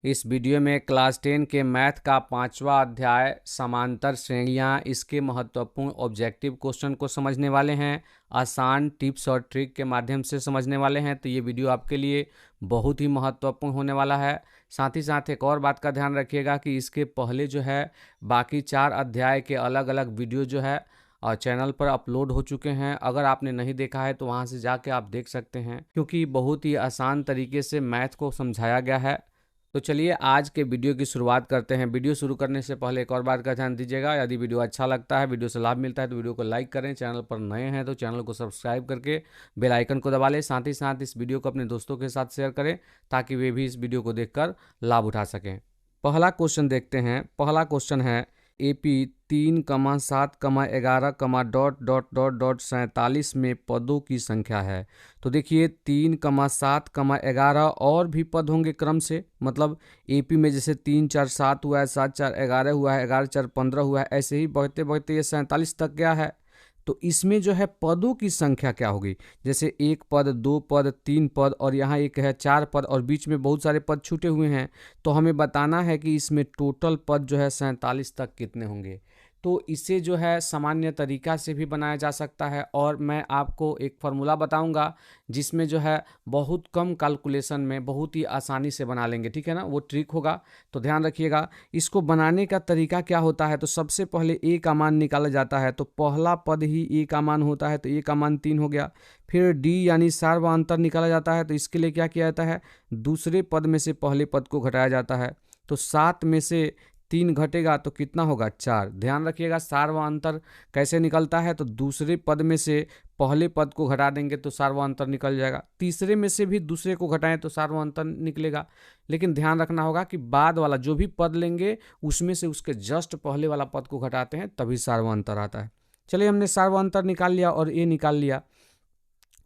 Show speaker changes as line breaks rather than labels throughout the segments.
इस वीडियो में क्लास 10 के मैथ का 5वां अध्याय समांतर श्रेणियां, इसके महत्वपूर्ण ऑब्जेक्टिव क्वेश्चन को समझने वाले हैं। आसान टिप्स और ट्रिक के माध्यम से समझने वाले हैं, तो ये वीडियो आपके लिए बहुत ही महत्वपूर्ण होने वाला है। साथ ही साथ एक और बात का ध्यान रखिएगा कि इसके पहले जो है बाकी 4 अध्याय के अलग अलग वीडियो जो है और चैनल पर अपलोड हो चुके हैं। अगर आपने नहीं देखा है तो वहां से जाके आप देख सकते हैं, क्योंकि बहुत ही आसान तरीके से मैथ को समझाया गया है। तो चलिए आज के वीडियो की शुरुआत करते हैं। वीडियो शुरू करने से पहले एक और बात का ध्यान दीजिएगा, यदि वीडियो अच्छा लगता है, वीडियो से लाभ मिलता है तो वीडियो को लाइक करें। चैनल पर नए हैं तो चैनल को सब्सक्राइब करके बेल आइकन को दबा लें। साथ ही साथ इस वीडियो को अपने दोस्तों के साथ शेयर करें ताकि वे भी इस वीडियो को देखकर लाभ उठा सकें। पहला क्वेश्चन देखते हैं। पहला क्वेश्चन है AP 3,7,11,... में पदों की संख्या है। तो देखिए 3,7,11 और भी पद होंगे क्रम से, मतलब AP में जैसे 3 4 7 हुआ है, 7 4 11 हुआ है, 11 4 15 हुआ है, ऐसे ही बढ़ते बढ़ते ये 47 तक गया है। तो इसमें जो है पदों की संख्या क्या होगी? जैसे 1 पद, 2 पद, 3 पद और यहाँ एक है 4 पद और बीच में बहुत सारे पद छूटे हुए हैं। तो हमें बताना है कि इसमें टोटल पद जो है 47 तक कितने होंगे। तो इसे जो है सामान्य तरीका से भी बनाया जा सकता है, और मैं आपको एक फार्मूला बताऊंगा जिसमें जो है बहुत कम कैलकुलेशन में बहुत ही आसानी से बना लेंगे, ठीक है ना, वो ट्रिक होगा। तो ध्यान रखिएगा। इसको बनाने का तरीका क्या होता है, तो सबसे पहले ए का मान निकाला जाता है। तो पहला पद ही ए का मान होता है, तो ए का मान 3 हो गया। फिर डी यानी सार्वअंतर निकाला जाता है। तो इसके लिए क्या किया जाता है, दूसरे पद में से पहले पद को घटाया जाता है। तो 7 में से 3 घटेगा तो कितना होगा, 4। ध्यान रखिएगा सार्वअंतर कैसे निकलता है, तो दूसरे पद में से पहले पद को घटा देंगे तो सार्वअंतर निकल जाएगा। तीसरे में से भी दूसरे को घटाएं तो सार्वअंतर निकलेगा। लेकिन ध्यान रखना होगा कि बाद वाला जो भी पद लेंगे उसमें से उसके जस्ट पहले वाला पद को घटाते हैं तभी सार्वअंतर आता है। चलिए हमने सार्वअंतर निकाल लिया और ए निकाल लिया।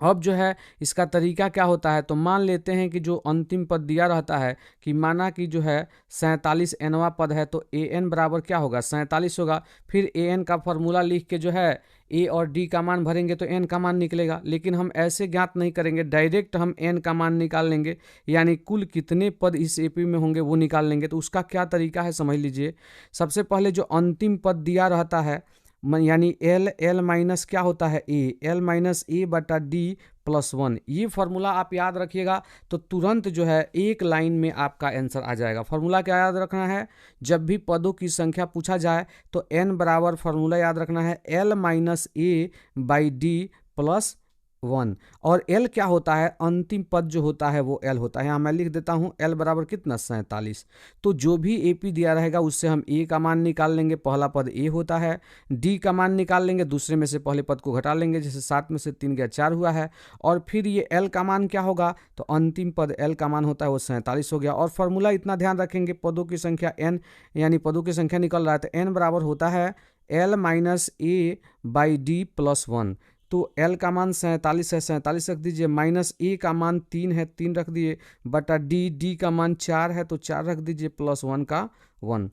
अब जो है इसका तरीका क्या होता है, तो मान लेते हैं कि जो अंतिम पद दिया रहता है, कि माना कि जो है 47 nवां पद है, तो an बराबर क्या होगा, 47 होगा। फिर an का फॉर्मूला लिख के जो है a और d का मान भरेंगे तो n का मान निकलेगा। लेकिन हम ऐसे ज्ञात नहीं करेंगे, डायरेक्ट हम n का मान निकाल लेंगे, यानी कुल कितने पद इस AP में होंगे वो निकाल लेंगे। तो उसका क्या तरीका है समझ लीजिए। सबसे पहले जो अंतिम पद दिया रहता है, यानी एल माइनस क्या होता है, ए, एल माइनस ए बटा डी प्लस 1। ये फार्मूला आप याद रखिएगा तो तुरंत जो है एक लाइन में आपका आंसर आ जाएगा। फार्मूला क्या याद रखना है, जब भी पदों की संख्या पूछा जाए तो एन बराबर फार्मूला याद रखना है L minus A by D plus 1। और एल क्या होता है, अंतिम पद जो होता है वो एल होता है। यहाँ मैं लिख देता हूँ एल बराबर कितना, 47। तो जो भी AP दिया रहेगा उससे हम ए का मान निकाल लेंगे, पहला पद ए होता है। डी का मान निकाल लेंगे, दूसरे में से पहले पद को घटा लेंगे, जैसे 7 में से 3 गया 4 हुआ है। और फिर ये एल का मान क्या होगा, तो अंतिम पद एल का मान होता है वो 47 हो गया। और फॉर्मूला इतना ध्यान रखेंगे, पदों की संख्या एन, यानी पदों की संख्या निकल रहा है, तो एन बराबर होता है L minus A by D plus 1। तो L का मान 47 है, 47 रख दीजिए, माइनस A का मान 3 है, 3 रख दिए, बटा D का मान 4 है तो 4 रख दीजिए, प्लस 1 का 1।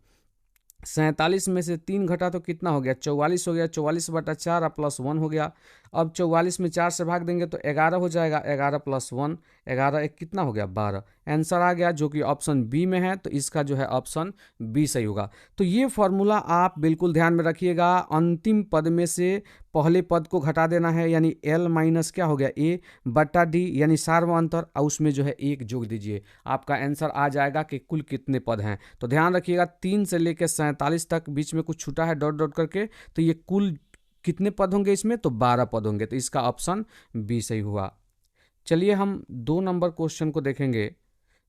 47 में से 3 घटा तो कितना हो गया, 44 हो गया। 44 बटा 4 प्लस 1 हो गया। अब 44 में 4 से भाग देंगे तो 11 हो जाएगा, 11 प्लस 1, 11 एक कितना हो गया, 12। आंसर आ गया जो कि ऑप्शन बी में है, तो इसका जो है ऑप्शन बी सही होगा। तो ये फॉर्मूला आप बिल्कुल ध्यान में रखिएगा। अंतिम पद में से पहले पद को घटा देना है, यानी एल माइनस क्या हो गया, ए बटा डी, यानी सार्वअंतर, और उसमें जो है 1 जोड़ दीजिए, आपका आंसर आ जाएगा कि कुल कितने पद हैं। तो ध्यान रखिएगा 3 से लेकर 47 तक बीच में कुछ छूटा है डॉट डॉट करके, तो ये कुल कितने पद होंगे इसमें, तो 12 पद होंगे। तो इसका ऑप्शन बी सही हुआ। चलिए हम 2 नंबर क्वेश्चन को देखेंगे।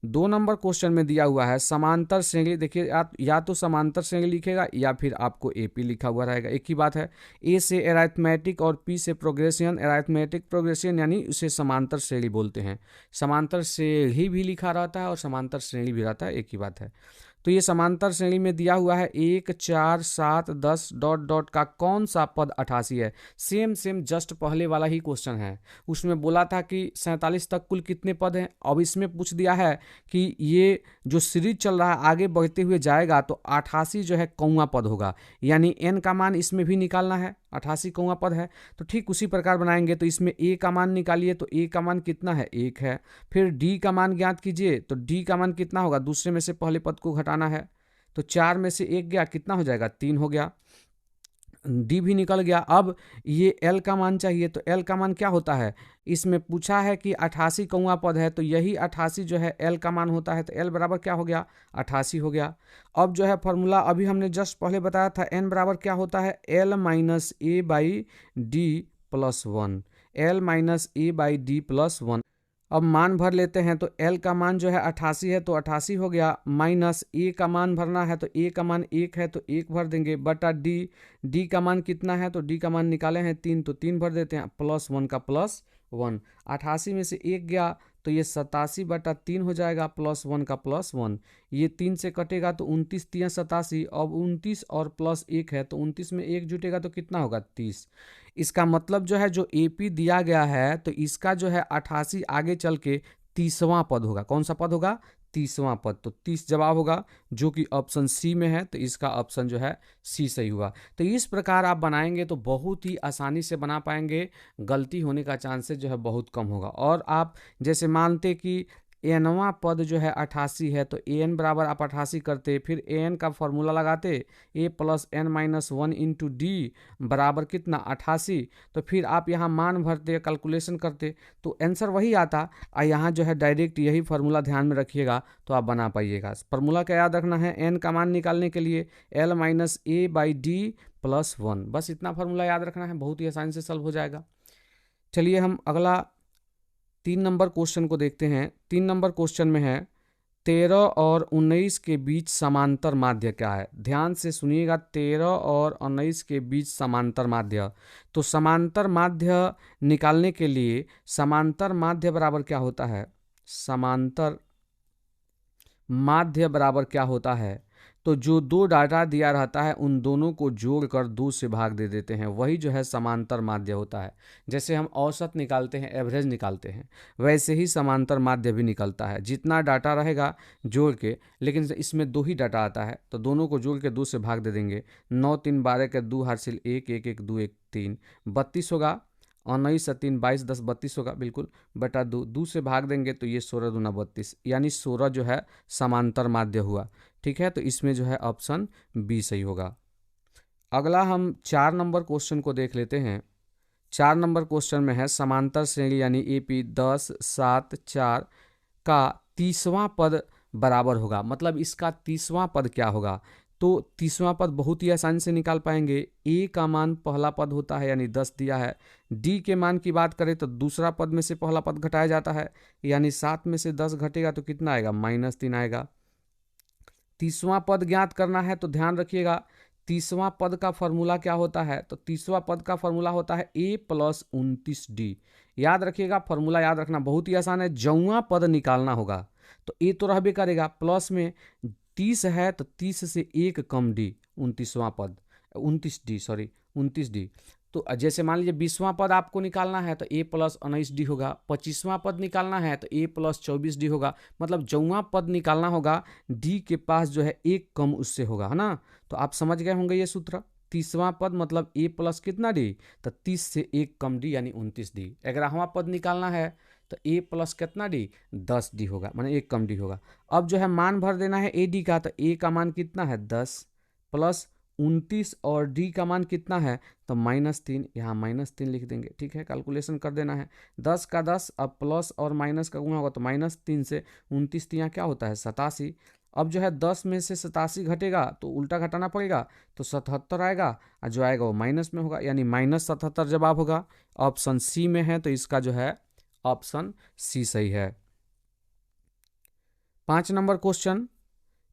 2 नंबर क्वेश्चन में दिया हुआ है समांतर श्रेणी। देखिए या तो समांतर श्रेणी लिखेगा या फिर आपको AP लिखा हुआ रहेगा, एक ही बात है। A से अरिथमेटिक और P से प्रोग्रेशन। अरिथमेटिक प्रोग्रेशन यानी उसे समांतर श्रेणी बोलते हैं। समांतर श्रेणी भी लिखा रहता है और समांतर श्रेणी भी रहता है, एक ही बात है। तो ये समांतर श्रेणी में दिया हुआ है 1 4 7 10 डॉट डॉट का कौन सा पद 88 है। सेम जस्ट पहले वाला ही क्वेश्चन है, उसमें बोला था कि 47 तक कुल कितने पद हैं। अब इसमें पूछ दिया है कि ये जो सीरीज चल रहा है आगे बढ़ते हुए जाएगा तो 88 जो है कौवा पद होगा, यानी n का मान इसमें भी निकालना है। 88 कौवा पद है। तो ठीक उसी प्रकार बनाएंगे, तो इसमें a का मान निकालिए, तो a का मान कितना है, 1 है। फिर d का मान ज्ञात कीजिए, तो d का मान कितना होगा, दूसरे में से पहले पद को घटाना है, तो 4 में से 1 गया, कितना हो जाएगा, 3 हो गया। डी भी निकल गया। अब ये एल का मान चाहिए, तो एल का मान क्या होता है, इसमें पूछा है कि 88 कौवा पद है, तो यही 88 जो है एल का मान होता है, तो एल बराबर क्या हो गया, 88 हो गया। अब जो है फॉर्मूला अभी हमने जस्ट पहले बताया था, एन बराबर क्या होता है, L minus A by D plus 1, L minus A by D plus 1। अब मान भर लेते हैं, तो L का मान जो है 88 है, तो 88 हो गया, माइनस A का मान भरना है, तो A का मान 1 है, तो 1 भर देंगे, बटा D का मान कितना है, तो D का मान निकाले हैं 3, तो 3 भर देते हैं, प्लस 1 का प्लस 1, 88 में से 1 गया, तो ये 87/3 हो जाएगा, प्लस 1 का प्लस 1, ये 3 से कटेगा तो 29 3 87, अब 29 और प्लस 1 है, तो 29 में 1 जुटेगा तो कितना होगा, 30। इसका मतलब जो है जो AP दिया गया है, तो इसका जो है 88 आगे चल के 30वां पद होगा। कौन सा पद होगा, 30वां पद। तो 30 जवाब होगा, जो कि ऑप्शन सी में है, तो इसका ऑप्शन जो है सी सही हुआ। तो इस प्रकार आप बनाएंगे तो बहुत ही आसानी से बना पाएंगे, गलती होने का चांसेस जो है बहुत कम होगा। और आप जैसे मानते कि एनवां पद जो है 88 है, तो ए एन बराबर आप 88 करते, फिर ए एन का फॉर्मूला लगाते, a plus n minus 1 into d बराबर कितना, 88, तो फिर आप यहाँ मान भरते, कैलकुलेशन करते, तो आंसर वही आता। और यहाँ जो है डायरेक्ट यही फार्मूला ध्यान में रखिएगा तो आप बना पाइएगा। फार्मूला क्या याद रखना है, एन का मान निकालने के लिए L minus A by D plus 1, बस इतना फार्मूला याद रखना है, बहुत ही आसानी से सॉल्व हो जाएगा। चलिए हम अगला 3 नंबर क्वेश्चन को देखते हैं। 3 नंबर क्वेश्चन में है 13 और 19 के बीच समांतर माध्य क्या है। ध्यान से सुनिएगा, 13 और 19 के बीच समांतर माध्य। तो समांतर माध्य निकालने के लिए समांतर माध्य बराबर क्या होता है, समांतर माध्य बराबर क्या होता है, तो जो दो डाटा दिया रहता है उन दोनों को जोड़कर 2 से भाग दे देते हैं, वही जो है समांतर माध्य होता है। जैसे हम औसत निकालते हैं, एवरेज निकालते हैं, वैसे ही समांतर माध्य भी निकलता है। जितना डाटा रहेगा जोड़ के, लेकिन इसमें 2 ही डाटा आता है, तो दोनों को जोड़ के 2 से भाग दे देंगे। 9 3 12 के 2 हासिल 1 1 1 2 1 3 32 होगा, 19 से 3 22 10 32 होगा, बिल्कुल, बटा 2 से भाग देंगे तो ये 16 दूना 32, यानी 16 जो है समांतर माध्य हुआ। ठीक है, तो इसमें जो है ऑप्शन बी सही होगा। अगला हम 4 नंबर क्वेश्चन को देख लेते हैं। 4 नंबर क्वेश्चन में है समांतर श्रेणी यानी AP 10 7 4 का 30वां पद बराबर होगा। मतलब इसका 30वां पद क्या होगा, तो 30वां पद बहुत ही आसानी से निकाल पाएंगे। ए का मान पहला पद होता है, यानी 10 दिया है। डी के मान की बात करें तो दूसरा पद में से पहला पद घटाया जाता है, यानी 7 में से 10 घटेगा तो कितना आएगा, -3 आएगा। 30वां पद ज्ञात करना है, तो ध्यान रखिएगा 30वां पद का फॉर्मूला क्या होता है, तो 30वां पद का फॉर्मूला होता है a प्लस 29d। याद रखिएगा, फॉर्मूला याद रखना बहुत ही आसान है। जौवां पद निकालना होगा तो a तो रहबे करेगा, प्लस में 30 है तो 30 से 1 कम d, 29वां पद 29d, सॉरी 29d। तो जैसे मान लीजिए 20वां पद आपको निकालना है तो a प्लस 19d होगा, 25वां पद निकालना है तो a प्लस 24d होगा। मतलब जौवां पद निकालना होगा d के पास जो है 1 कम उससे होगा, है ना। तो आप समझ गए होंगे ये सूत्र। 30वां पद मतलब a प्लस कितना d, तो 30 से 1 कम d यानी 29d। 11वां पद निकालना है तो a प्लस कितना d, 10d होगा, माने 1 कम d होगा। अब जो है मान भर देना है ad का, तो a का मान कितना है 10 प्लस 29 और d का मान कितना है तो -3, यहाँ -3 लिख देंगे। ठीक है, कैलकुलेशन कर देना है। 10 का 10, अब प्लस और माइनस का गुणा होगा तो -3 से 29, तो यहाँ क्या होता है 87। अब जो है 10 में से 87 घटेगा तो उल्टा घटाना पड़ेगा, तो 77 आएगा, और जो आएगा वो माइनस में होगा, यानी -77 जवाब होगा। ऑप्शन सी में है, तो इसका जो है ऑप्शन सी सही है। 5 नंबर क्वेश्चन,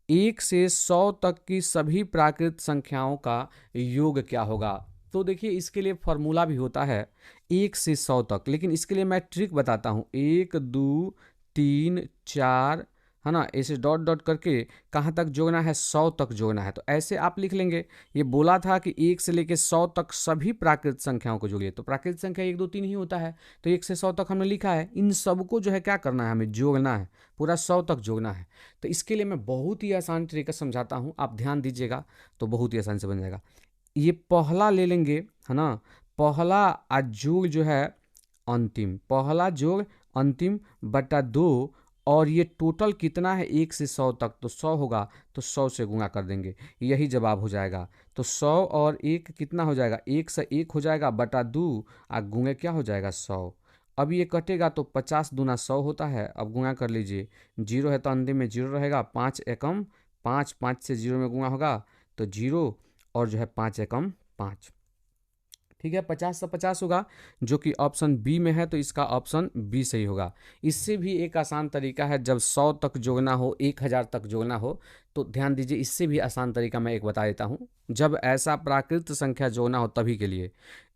1 से 100 तक की सभी प्राकृत संख्याओं का योग क्या होगा। तो देखिए इसके लिए फॉर्मूला भी होता है 1 से 100 तक, लेकिन इसके लिए मैं ट्रिक बताता हूँ। 1 2 3 4, है ना, ऐसे डॉट डॉट करके कहाँ तक जोड़ना है, 100 तक जोड़ना है। तो ऐसे आप लिख लेंगे। ये बोला था कि 1 से लेकर 100 तक सभी प्राकृत संख्याओं को जोड़िए, तो प्राकृत संख्या 1 2 3 ही होता है, तो 1 से 100 तक हमने लिखा है। इन सबको जो है क्या करना है, हमें जोड़ना है, पूरा 100 तक जोड़ना है। तो इसके लिए मैं बहुत ही आसान तरीका समझाता हूँ, आप ध्यान दीजिएगा तो बहुत ही आसान से बन जाएगा। ये पहला ले लेंगे, है ना, पहला जोड़ जो है अंतिम, पहला जोड़ अंतिम बटा 2, और ये टोटल कितना है 1 से 100 तक, तो 100 होगा, तो 100 से गुणा कर देंगे, यही जवाब हो जाएगा। तो 100 और 1 कितना हो जाएगा, 1 से 1 हो जाएगा बटा 2, और गुणे क्या हो जाएगा 100। अब ये कटेगा तो 50 दूना 100 होता है। अब गुणा कर लीजिए, जीरो है तो अंतिम में जीरो रहेगा, 5 एकम 5, 5 से जीरो में गुणा होगा तो जीरो, और जो है 5 एकम 5, ठीक है, 50 से 50 होगा, जो कि ऑप्शन बी में है, तो इसका ऑप्शन बी सही होगा। इससे भी एक आसान तरीका है, जब 100 तक जोड़ना हो, 1000 तक जोड़ना हो, तो ध्यान दीजिए, इससे भी आसान तरीका मैं एक बता देता हूँ। जब ऐसा प्राकृत संख्या जोड़ना हो तभी के लिए,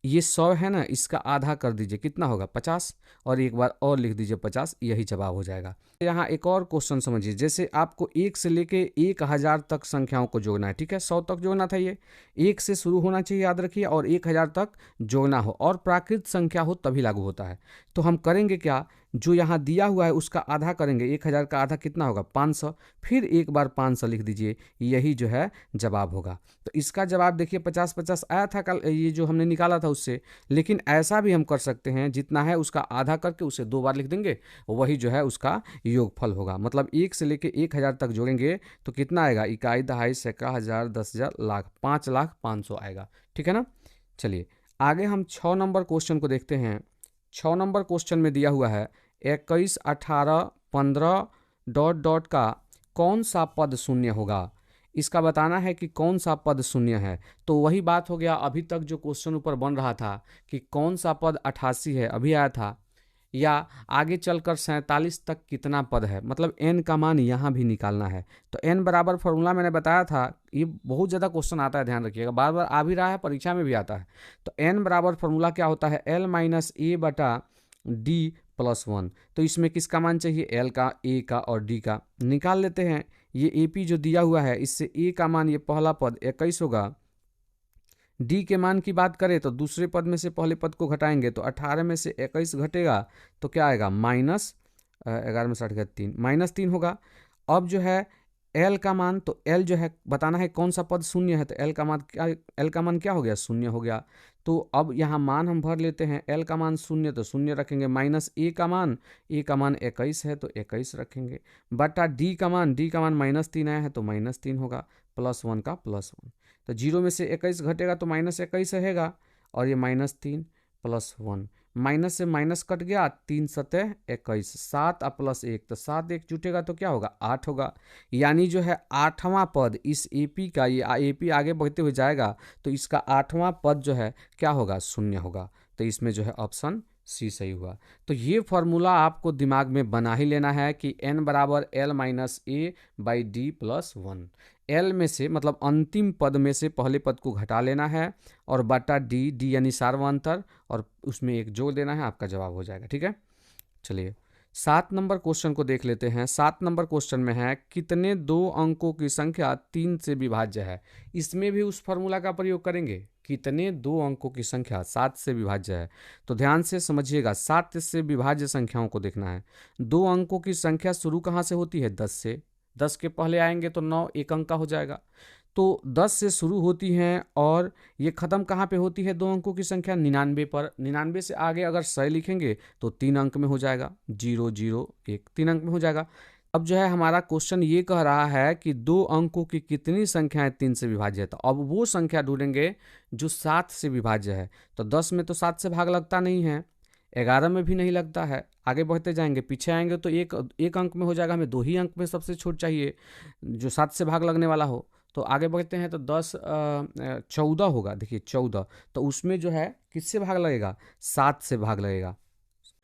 ये 100 है ना, इसका आधा कर दीजिए, कितना होगा 50, और एक बार और लिख दीजिए 50, यही जवाब हो जाएगा। यहाँ एक और क्वेश्चन समझिए, जैसे आपको 1 से लेके 1000 तक संख्याओं को जोड़ना है, ठीक है, 100 तक जोड़ना था, ये 1 से शुरू होना चाहिए, याद रखिए, और 1000 तक जोड़ना हो और प्राकृत संख्या हो तभी लागू होता है। तो हम करेंगे क्या, जो यहाँ दिया हुआ है उसका आधा करेंगे, 1000 का आधा कितना होगा 500, फिर एक बार 500 लिख दीजिए, यही जो है जवाब होगा। तो इसका जवाब देखिए 50-50 आया था कल, ये जो हमने निकाला था उससे, लेकिन ऐसा भी हम कर सकते हैं, जितना है उसका आधा करके उसे 2 बार लिख देंगे, वही जो है उसका योगफल होगा। मतलब 1 से लेके 1000 तक जोड़ेंगे तो कितना आएगा, इकाई, दहाई, सैकड़ा, हजार, 10,000, लाख, 5,05,000 आएगा, ठीक है ना। चलिए आगे हम 6 नंबर क्वेश्चन को देखते हैं। 6 नंबर क्वेश्चन में दिया हुआ है 21, 18, 15 डॉट डॉट का कौन सा पद शून्य होगा। इसका बताना है कि कौन सा पद शून्य है। तो वही बात हो गया, अभी तक जो क्वेश्चन ऊपर बन रहा था कि कौन सा पद 88 है, अभी आया था, या आगे चलकर 47 तक कितना पद है, मतलब n का मान यहाँ भी निकालना है। तो n बराबर फॉर्मूला मैंने बताया था, ये बहुत ज़्यादा क्वेश्चन आता है, ध्यान रखिएगा, बार बार आ भी रहा है, परीक्षा में भी आता है। तो n बराबर फॉर्मूला क्या होता है, l माइनस ए बटा डी प्लस 1। तो इसमें किसका मान चाहिए, l का, a का और d का। निकाल लेते हैं, ये AP जो दिया हुआ है, इससे a का मान, ये पहला पद 21 होगा, डी के मान की बात करें तो दूसरे पद में से पहले पद को घटाएंगे तो 18 में से 21 घटेगा तो क्या आएगा, माइनस 11 में 60 का 3, -3 होगा। अब जो है एल का मान, तो एल जो है बताना है कौन सा पद शून्य है, तो एल का मान क्या हो गया, शून्य हो गया। तो अब यहाँ मान हम भर लेते हैं, एल का मान शून्य तो शून्य रखेंगे, माइनस ए का मान 21 है तो 21 रखेंगे, बटा डी का मान -3 आया है तो -3 होगा, +1 का +1। तो 0 में से 21 घटेगा तो -21 रहेगा, और ये -3 +1, माइनस से माइनस कट गया, 3 सतह 21, 7 प्लस 1, तो 7 1 जुटेगा तो क्या होगा, 8 होगा। यानी जो है 8वां पद इस AP का, ये AP आगे बढ़ते हुए जाएगा तो इसका 8वां पद जो है क्या होगा, शून्य होगा। तो इसमें जो है ऑप्शन सी सही हुआ। तो ये फॉर्मूला आपको दिमाग में बना ही लेना है कि n बराबर L minus A by D plus 1। L में से मतलब अंतिम पद में से पहले पद को घटा लेना है, और बटा डी यानी सार्वंतर, और उसमें एक जोड़ देना है, आपका जवाब हो जाएगा, ठीक है। चलिए 7 नंबर क्वेश्चन को देख लेते हैं। 7 नंबर क्वेश्चन में है कितने 2 अंकों की संख्या 3 से विभाज्य है। इसमें भी उस फॉर्मूला का प्रयोग करेंगे, कितने 2 अंकों की संख्या 7 से विभाज्य है। तो ध्यान से समझिएगा, 7 से विभाज्य संख्याओं को देखना है। 2 अंकों की संख्या शुरू कहाँ से होती है, 10 से, 10 के पहले आएंगे तो 9 एक अंक का हो जाएगा। तो 10 से शुरू होती हैं और ये ख़त्म कहाँ पे होती है, 2 अंकों की संख्या 99 पर। 99 से आगे अगर 100 लिखेंगे तो 3 अंक में हो जाएगा, 0 0 1, 3 अंक में हो जाएगा। अब जो है हमारा क्वेश्चन ये कह रहा है कि 2 अंकों की कितनी संख्याएं 3 से विभाज्य है। तो अब वो संख्या ढूंढेंगे जो 7 से विभाज्य है। तो 10 में तो 7 से भाग लगता नहीं है, 11 में भी नहीं लगता है। आगे बढ़ते जाएंगे, पीछे आएंगे तो एक अंक में हो जाएगा, हमें 2 ही अंक में सबसे छोट चाहिए जो 7 से भाग लगने वाला हो। तो आगे बढ़ते हैं तो 10 14 होगा, देखिए 14, तो उसमें जो है किससे भाग लगेगा, 7 से भाग लगेगा।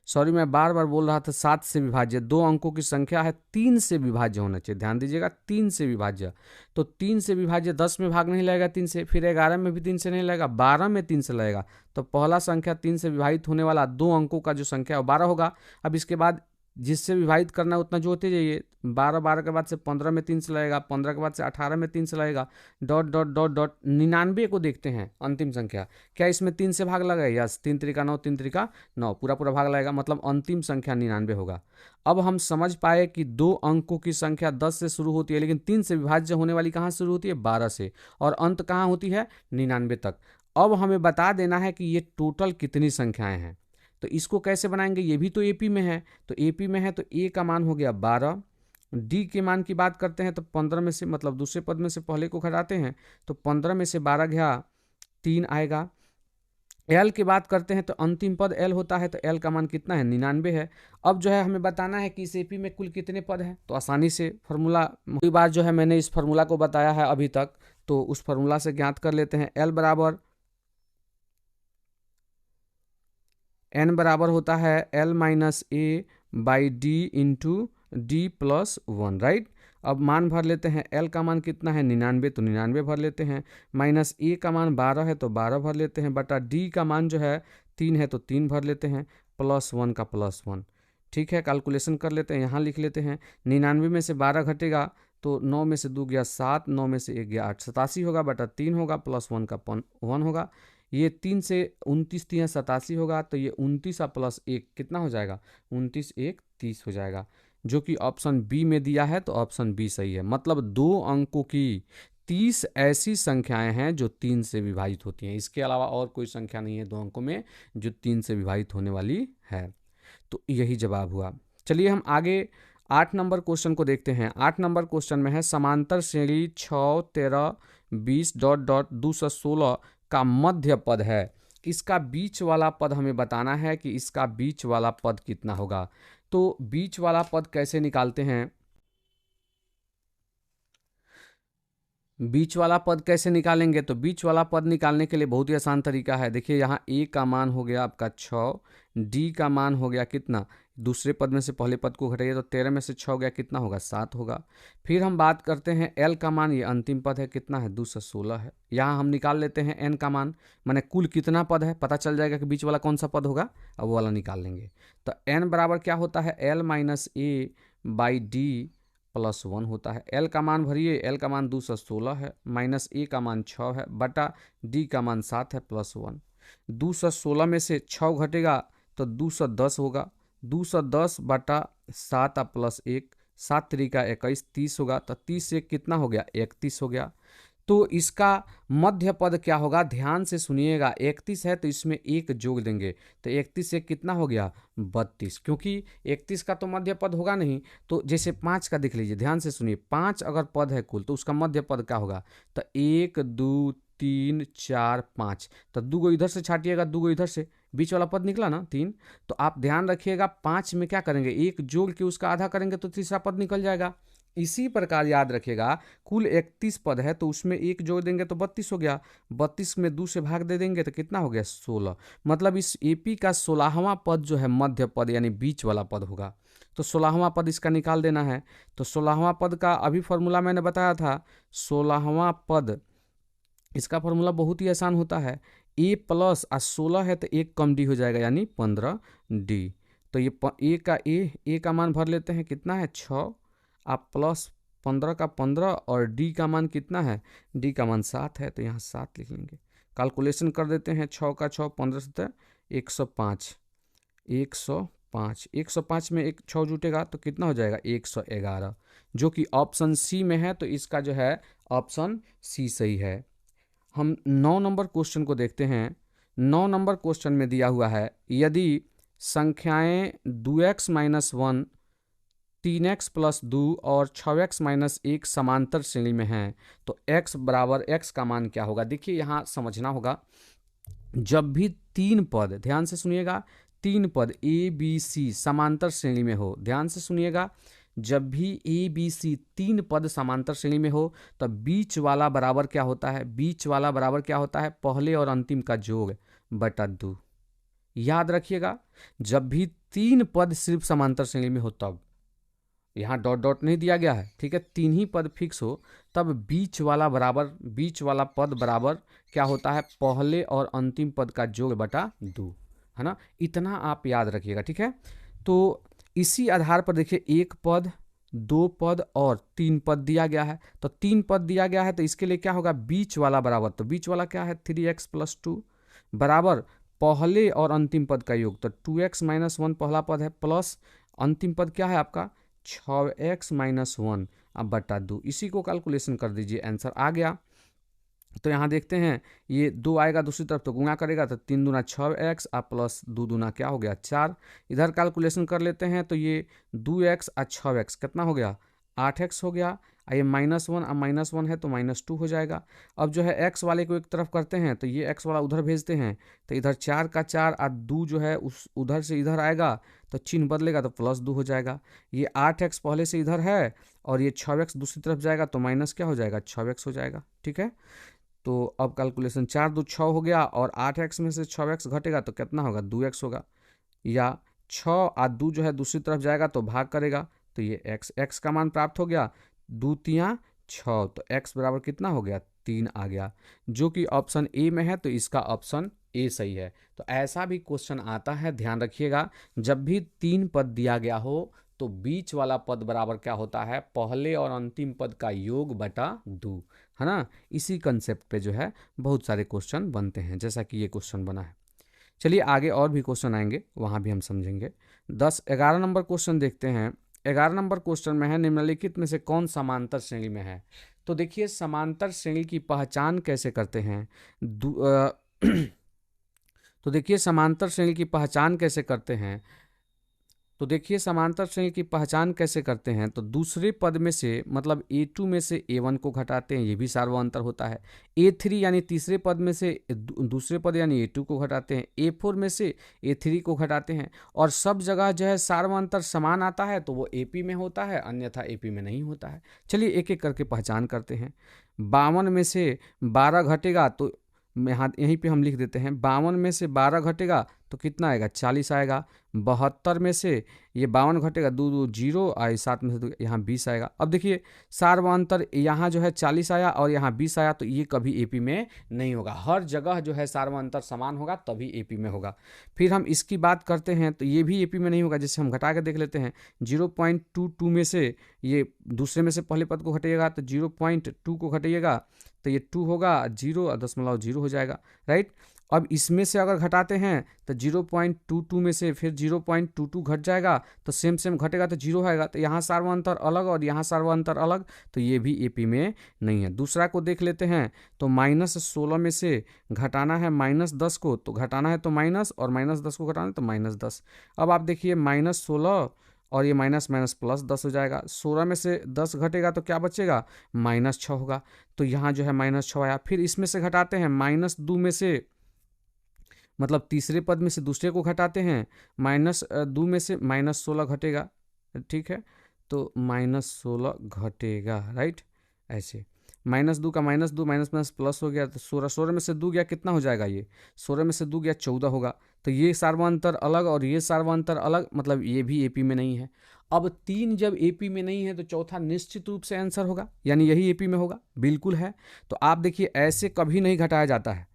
सॉरी मैं बार बार बोल रहा था, 7 से विभाज्य, 2 अंकों की संख्या है, 3 से विभाज्य होना चाहिए, ध्यान दीजिएगा, 3 से विभाज्य। तो 3 से विभाज्य 10 में भाग नहीं लगेगा 3 से, फिर 11 में भी 3 से नहीं लगेगा, 12 में 3 से लगेगा। तो पहला संख्या 3 से विभाजित होने वाला 2 अंकों का जो संख्या है वो 12 होगा। अब इसके बाद जिससे विभाजित करना है उतना जोड़ते जाइए। 12 12 के बाद से 15 में 3 से लगेगा, 15 के बाद से 18 में 3 से लगेगा, डॉट डॉट डॉट डॉट। 99 को देखते हैं अंतिम संख्या, क्या इसमें 3 से भाग लगेगा? यस, 3 त्रिका 9, 3 त्रिका 9, पूरा पूरा भाग लगेगा, मतलब अंतिम संख्या 99 होगा। अब हम समझ पाए कि 2 अंकों की संख्या 10 से शुरू होती है, लेकिन 3 से विभाज्य होने वाली कहाँ से शुरू होती है? 12 से, और अंत कहाँ होती है? 99 तक। अब हमें बता देना है कि ये टोटल कितनी संख्याएं हैं। तो इसको कैसे बनाएंगे? ये भी तो एपी में है, तो एपी में है तो ए का मान हो गया 12, डी के मान की बात करते हैं तो 15 में से, मतलब दूसरे पद में से पहले को घटाते हैं तो 15 में से 12 गया 3 आएगा। एल की बात करते हैं तो अंतिम पद एल होता है, तो एल का मान कितना है? 99 है। अब जो है हमें बताना है कि इस एपी में कुल कितने पद हैं, तो आसानी से फार्मूला, कई बार जो है मैंने इस फार्मूला को बताया है अभी तक, तो उस फार्मूला से ज्ञात कर लेते हैं। एल बराबर एन बराबर होता है L minus A by D into D plus 1, right. अब मान भर लेते हैं, एल का मान कितना है? 99, तो 99 भर लेते हैं, माइनस ए का मान 12 है तो 12 भर लेते हैं, बटा डी का मान जो है 3 है तो 3 भर लेते हैं, प्लस 1 का प्लस 1। ठीक है, कैलकुलेशन कर लेते हैं, यहाँ लिख लेते हैं। 99 में से 12 घटेगा तो 9 में से 2 गया 7, 9 में से 1 गया 8, 87 होगा, बटा 3 होगा, प्लस 1 का 1 होगा। ये 3 से 29 3 87 होगा, तो ये 29 प्लस 1 कितना हो जाएगा? 29 1 30 हो जाएगा, जो कि ऑप्शन बी में दिया है, तो ऑप्शन बी सही है। मतलब 2 अंकों की 30 ऐसी संख्याएं हैं जो 3 से विभाजित होती हैं, इसके अलावा और कोई संख्या नहीं है 2 अंकों में जो 3 से विभाजित होने वाली है। तो यही जवाब हुआ। चलिए हम आगे 8 नंबर क्वेश्चन को देखते हैं। 8 नंबर क्वेश्चन में है समांतर श्रेणी 6 13 20 डॉट डॉट 216 का मध्य पद है, इसका बीच वाला पद हमें बताना है कि इसका बीच वाला पद कितना होगा। तो बीच वाला पद कैसे निकालते हैं? बीच वाला पद कैसे निकालेंगे? तो बीच वाला पद निकालने के लिए बहुत ही आसान तरीका है। देखिए यहाँ ए का मान हो गया आपका 6, डी का मान हो गया कितना? दूसरे पद में से पहले पद को घटाइए तो 13 में से 6 गया, कितना होगा? 7 होगा। फिर हम बात करते हैं एल का मान, ये अंतिम पद है, कितना है? 216 है। यहाँ हम निकाल लेते हैं एन का मान, माने कुल कितना पद है, पता चल जाएगा कि बीच वाला कौन सा पद होगा, अब वो वाला निकाल लेंगे। तो एन बराबर क्या होता है? L minus A by D plus 1 होता है। एल का मान भरिए, एल का मान 216 है, माइनस ए का मान 6 है, बटा डी का मान 7 है, प्लस 1। 216 में से 6 घटेगा तो 210 होगा, 210 बटा 7 प्लस 1, 7 त्रिका 21, 30 होगा, तो 30 से कितना हो गया? 31 हो गया। तो इसका मध्य पद क्या होगा? ध्यान से सुनिएगा, 31 है तो इसमें 1 जोड़ देंगे, तो 31 से कितना हो गया? 32, क्योंकि 31 का तो मध्य पद होगा नहीं। तो जैसे 5 का देख लीजिए, ध्यान से सुनिए, 5 अगर पद है कुल तो उसका मध्य पद क्या होगा? तो 1 2 3 4 5, तो 2 गो इधर से छाटिएगा, 2 गो इधर से, बीच वाला पद निकला ना 3। तो आप ध्यान रखिएगा, 5 में क्या करेंगे? 1 जोड़ के उसका आधा करेंगे तो तीसरा पद निकल जाएगा। इसी प्रकार याद रखिएगा, कुल 31 पद है तो उसमें 1 जोड़ देंगे तो 32 हो गया, 32 में 2 से भाग दे देंगे तो कितना हो गया? 16। मतलब इस एपी का 16वां पद जो है मध्य पद यानी बीच वाला पद होगा, तो 16वां पद इसका निकाल देना है। तो 16वां पद का अभी फॉर्मूला मैंने बताया था, 16वां पद इसका फॉर्मूला बहुत ही आसान होता है, ए प्लस 16 है तो 1 कम डी हो जाएगा यानी 15 डी। तो ये ए का मान भर लेते हैं, कितना है? 6, आप प्लस 15 का 15, और डी का मान कितना है? डी का मान 7 है, तो यहाँ 7 लिख लेंगे। कैलकुलेशन कर देते हैं, 6 का 6 15 से 105, 105 में एक 6 जुटेगा तो कितना हो जाएगा? 111, जो कि ऑप्शन सी में है, तो इसका जो है ऑप्शन सी सही है। हम 9 नंबर क्वेश्चन को देखते हैं। 9 नंबर क्वेश्चन में दिया हुआ है, यदि संख्याएं 2x माइनस 1, 3x प्लस 2 और 6x माइनस 1 समांतर श्रेणी में हैं तो x बराबर x का मान क्या होगा? देखिए यहाँ समझना होगा, जब भी 3 पद, ध्यान से सुनिएगा, 3 पद ए बी सी समांतर श्रेणी में हो, ध्यान से सुनिएगा, जब भी ए बी सी 3 पद समांतर श्रेणी में हो तो बीच वाला बराबर क्या होता है? बीच वाला बराबर क्या होता है? पहले और अंतिम का जोड़ बटा 2। याद रखिएगा, जब भी 3 पद सिर्फ समांतर श्रेणी में हो तब, यहाँ डॉट डॉट नहीं दिया गया है, ठीक है, 3 ही पद फिक्स हो तब बीच वाला पद बराबर क्या होता है? पहले और अंतिम पद का जोड़ बटा 2, है ना। इतना आप याद रखिएगा, ठीक है। तो इसी आधार पर देखिए एक पद, दो पद और तीन पद दिया गया है। तो तीन पद दिया गया है तो इसके लिए क्या होगा, बीच वाला बराबर, तो बीच वाला क्या है 3x + 2 बराबर पहले और अंतिम पद का योग, तो 2x - 1 पहला पद है प्लस अंतिम पद क्या है आपका 6x - 1 अब बटा 2। इसी को कैलकुलेशन कर दीजिए, आंसर आ गया। तो यहाँ देखते हैं ये 2 आएगा दूसरी तरफ तो गुणा करेगा तो 3 दूना 6x और प्लस 2 दूना क्या हो गया 4। इधर कैलकुलेशन कर लेते हैं तो ये 2x और 6x कितना हो गया 8x हो गया। और ये -1 और -1 है तो -2 हो जाएगा। अब जो है x वाले को एक तरफ करते हैं तो ये x वाला उधर भेजते हैं तो इधर 4 का 4 और 2 जो है उस उधर से इधर आएगा तो चिन्ह बदलेगा तो +2 हो जाएगा। ये 8x पहले से इधर है और ये 6x दूसरी तरफ जाएगा तो माइनस क्या हो जाएगा 6x हो जाएगा। ठीक है, तो अब कैलकुलेशन 4 2 6 हो गया और 8x में से 6x घटेगा तो कितना होगा 2x होगा, या 6 और 2 जो है दूसरी तरफ जाएगा तो भाग करेगा तो ये x का मान प्राप्त हो गया 2 3 6, तो x बराबर कितना हो गया 3 आ गया, जो कि ऑप्शन ए में है तो इसका ऑप्शन ए सही है। तो ऐसा भी क्वेश्चन आता है, ध्यान रखिएगा जब भी 3 पद दिया गया हो तो बीच वाला पद बराबर क्या होता है पहले और अंतिम पद का योग बटा 2, है ना। इसी कंसेप्ट पे जो है बहुत सारे क्वेश्चन बनते हैं, जैसा कि ये क्वेश्चन बना है। चलिए आगे और भी क्वेश्चन आएंगे, वहाँ भी हम समझेंगे। 11 नंबर क्वेश्चन देखते हैं। 11 नंबर क्वेश्चन में है निम्नलिखित में से कौन समांतर श्रेणी में है। तो देखिए समांतर श्रेणी की पहचान कैसे करते हैं, तो देखिए समांतर श्रेणी की पहचान कैसे करते हैं, तो देखिए समांतर श्रेणी की पहचान कैसे करते हैं, तो दूसरे पद में से मतलब A2 में से A1 को घटाते हैं, ये भी सार्वअंतर होता है। A3 यानी तीसरे पद में से दूसरे पद यानी A2 को घटाते हैं, A4 में से A3 को घटाते हैं, और सब जगह जो है सार्वअंतर समान आता है तो वो AP में होता है, अन्यथा AP में नहीं होता है। चलिए एक एक करके पहचान करते हैं। 52 में से 12 घटेगा तो यहाँ यहीं पे हम लिख देते हैं 52 में से 12 घटेगा तो कितना आएगा 40 आएगा। 72 में से ये 52 घटेगा 2 2 0 और 7 में से 2 यहाँ 20 आएगा। अब देखिए सार्वअंतर यहाँ जो है 40 आया और यहाँ 20 आया तो ये कभी एपी में नहीं होगा। हर जगह जो है सार्वअंतर समान होगा तभी एपी में होगा। फिर हम इसकी बात करते हैं तो ये भी एपी में नहीं होगा, जैसे हम घटा के देख लेते हैं 0.22 में से ये दूसरे में से पहले पद को घटाइएगा तो 0.2 को घटाइएगा तो ये 2 होगा 0 और 0.0 हो जाएगा, राइट। अब इसमें से अगर घटाते हैं तो 0.22 में से फिर 0.22 घट जाएगा तो सेम घटेगा तो 0 आएगा, तो यहाँ सार्वअंतर अलग और यहाँ सार्वअंतर अलग, तो ये भी एपी में नहीं है। दूसरा को देख लेते हैं तो -16 में से घटाना है -10 को तो घटाना है तो माइनस, और -10 को घटाना है तो -10। अब आप देखिए -16 और ये माइनस माइनस प्लस 10 हो जाएगा। 16 में से 10 घटेगा तो क्या बचेगा -6 होगा, तो यहाँ जो है -6 आया। फिर इसमें से घटाते हैं -2 में से मतलब तीसरे पद में से दूसरे को घटाते हैं, -2 में से -16 घटेगा, ठीक है, तो -16 घटेगा, राइट। ऐसे -2 का -2 माइनस माइनस प्लस हो गया तो 16 में से 2 गया कितना हो जाएगा, ये 16 में से 2 गया 14 होगा। तो ये सार्वअंतर अलग और ये सार्वअंतर अलग, मतलब ये भी एपी में नहीं है। अब 3 जब एपी में नहीं है तो चौथा निश्चित रूप से आंसर होगा, यानी यही एपी में होगा, बिल्कुल है। तो आप देखिए ऐसे कभी नहीं घटाया जाता है।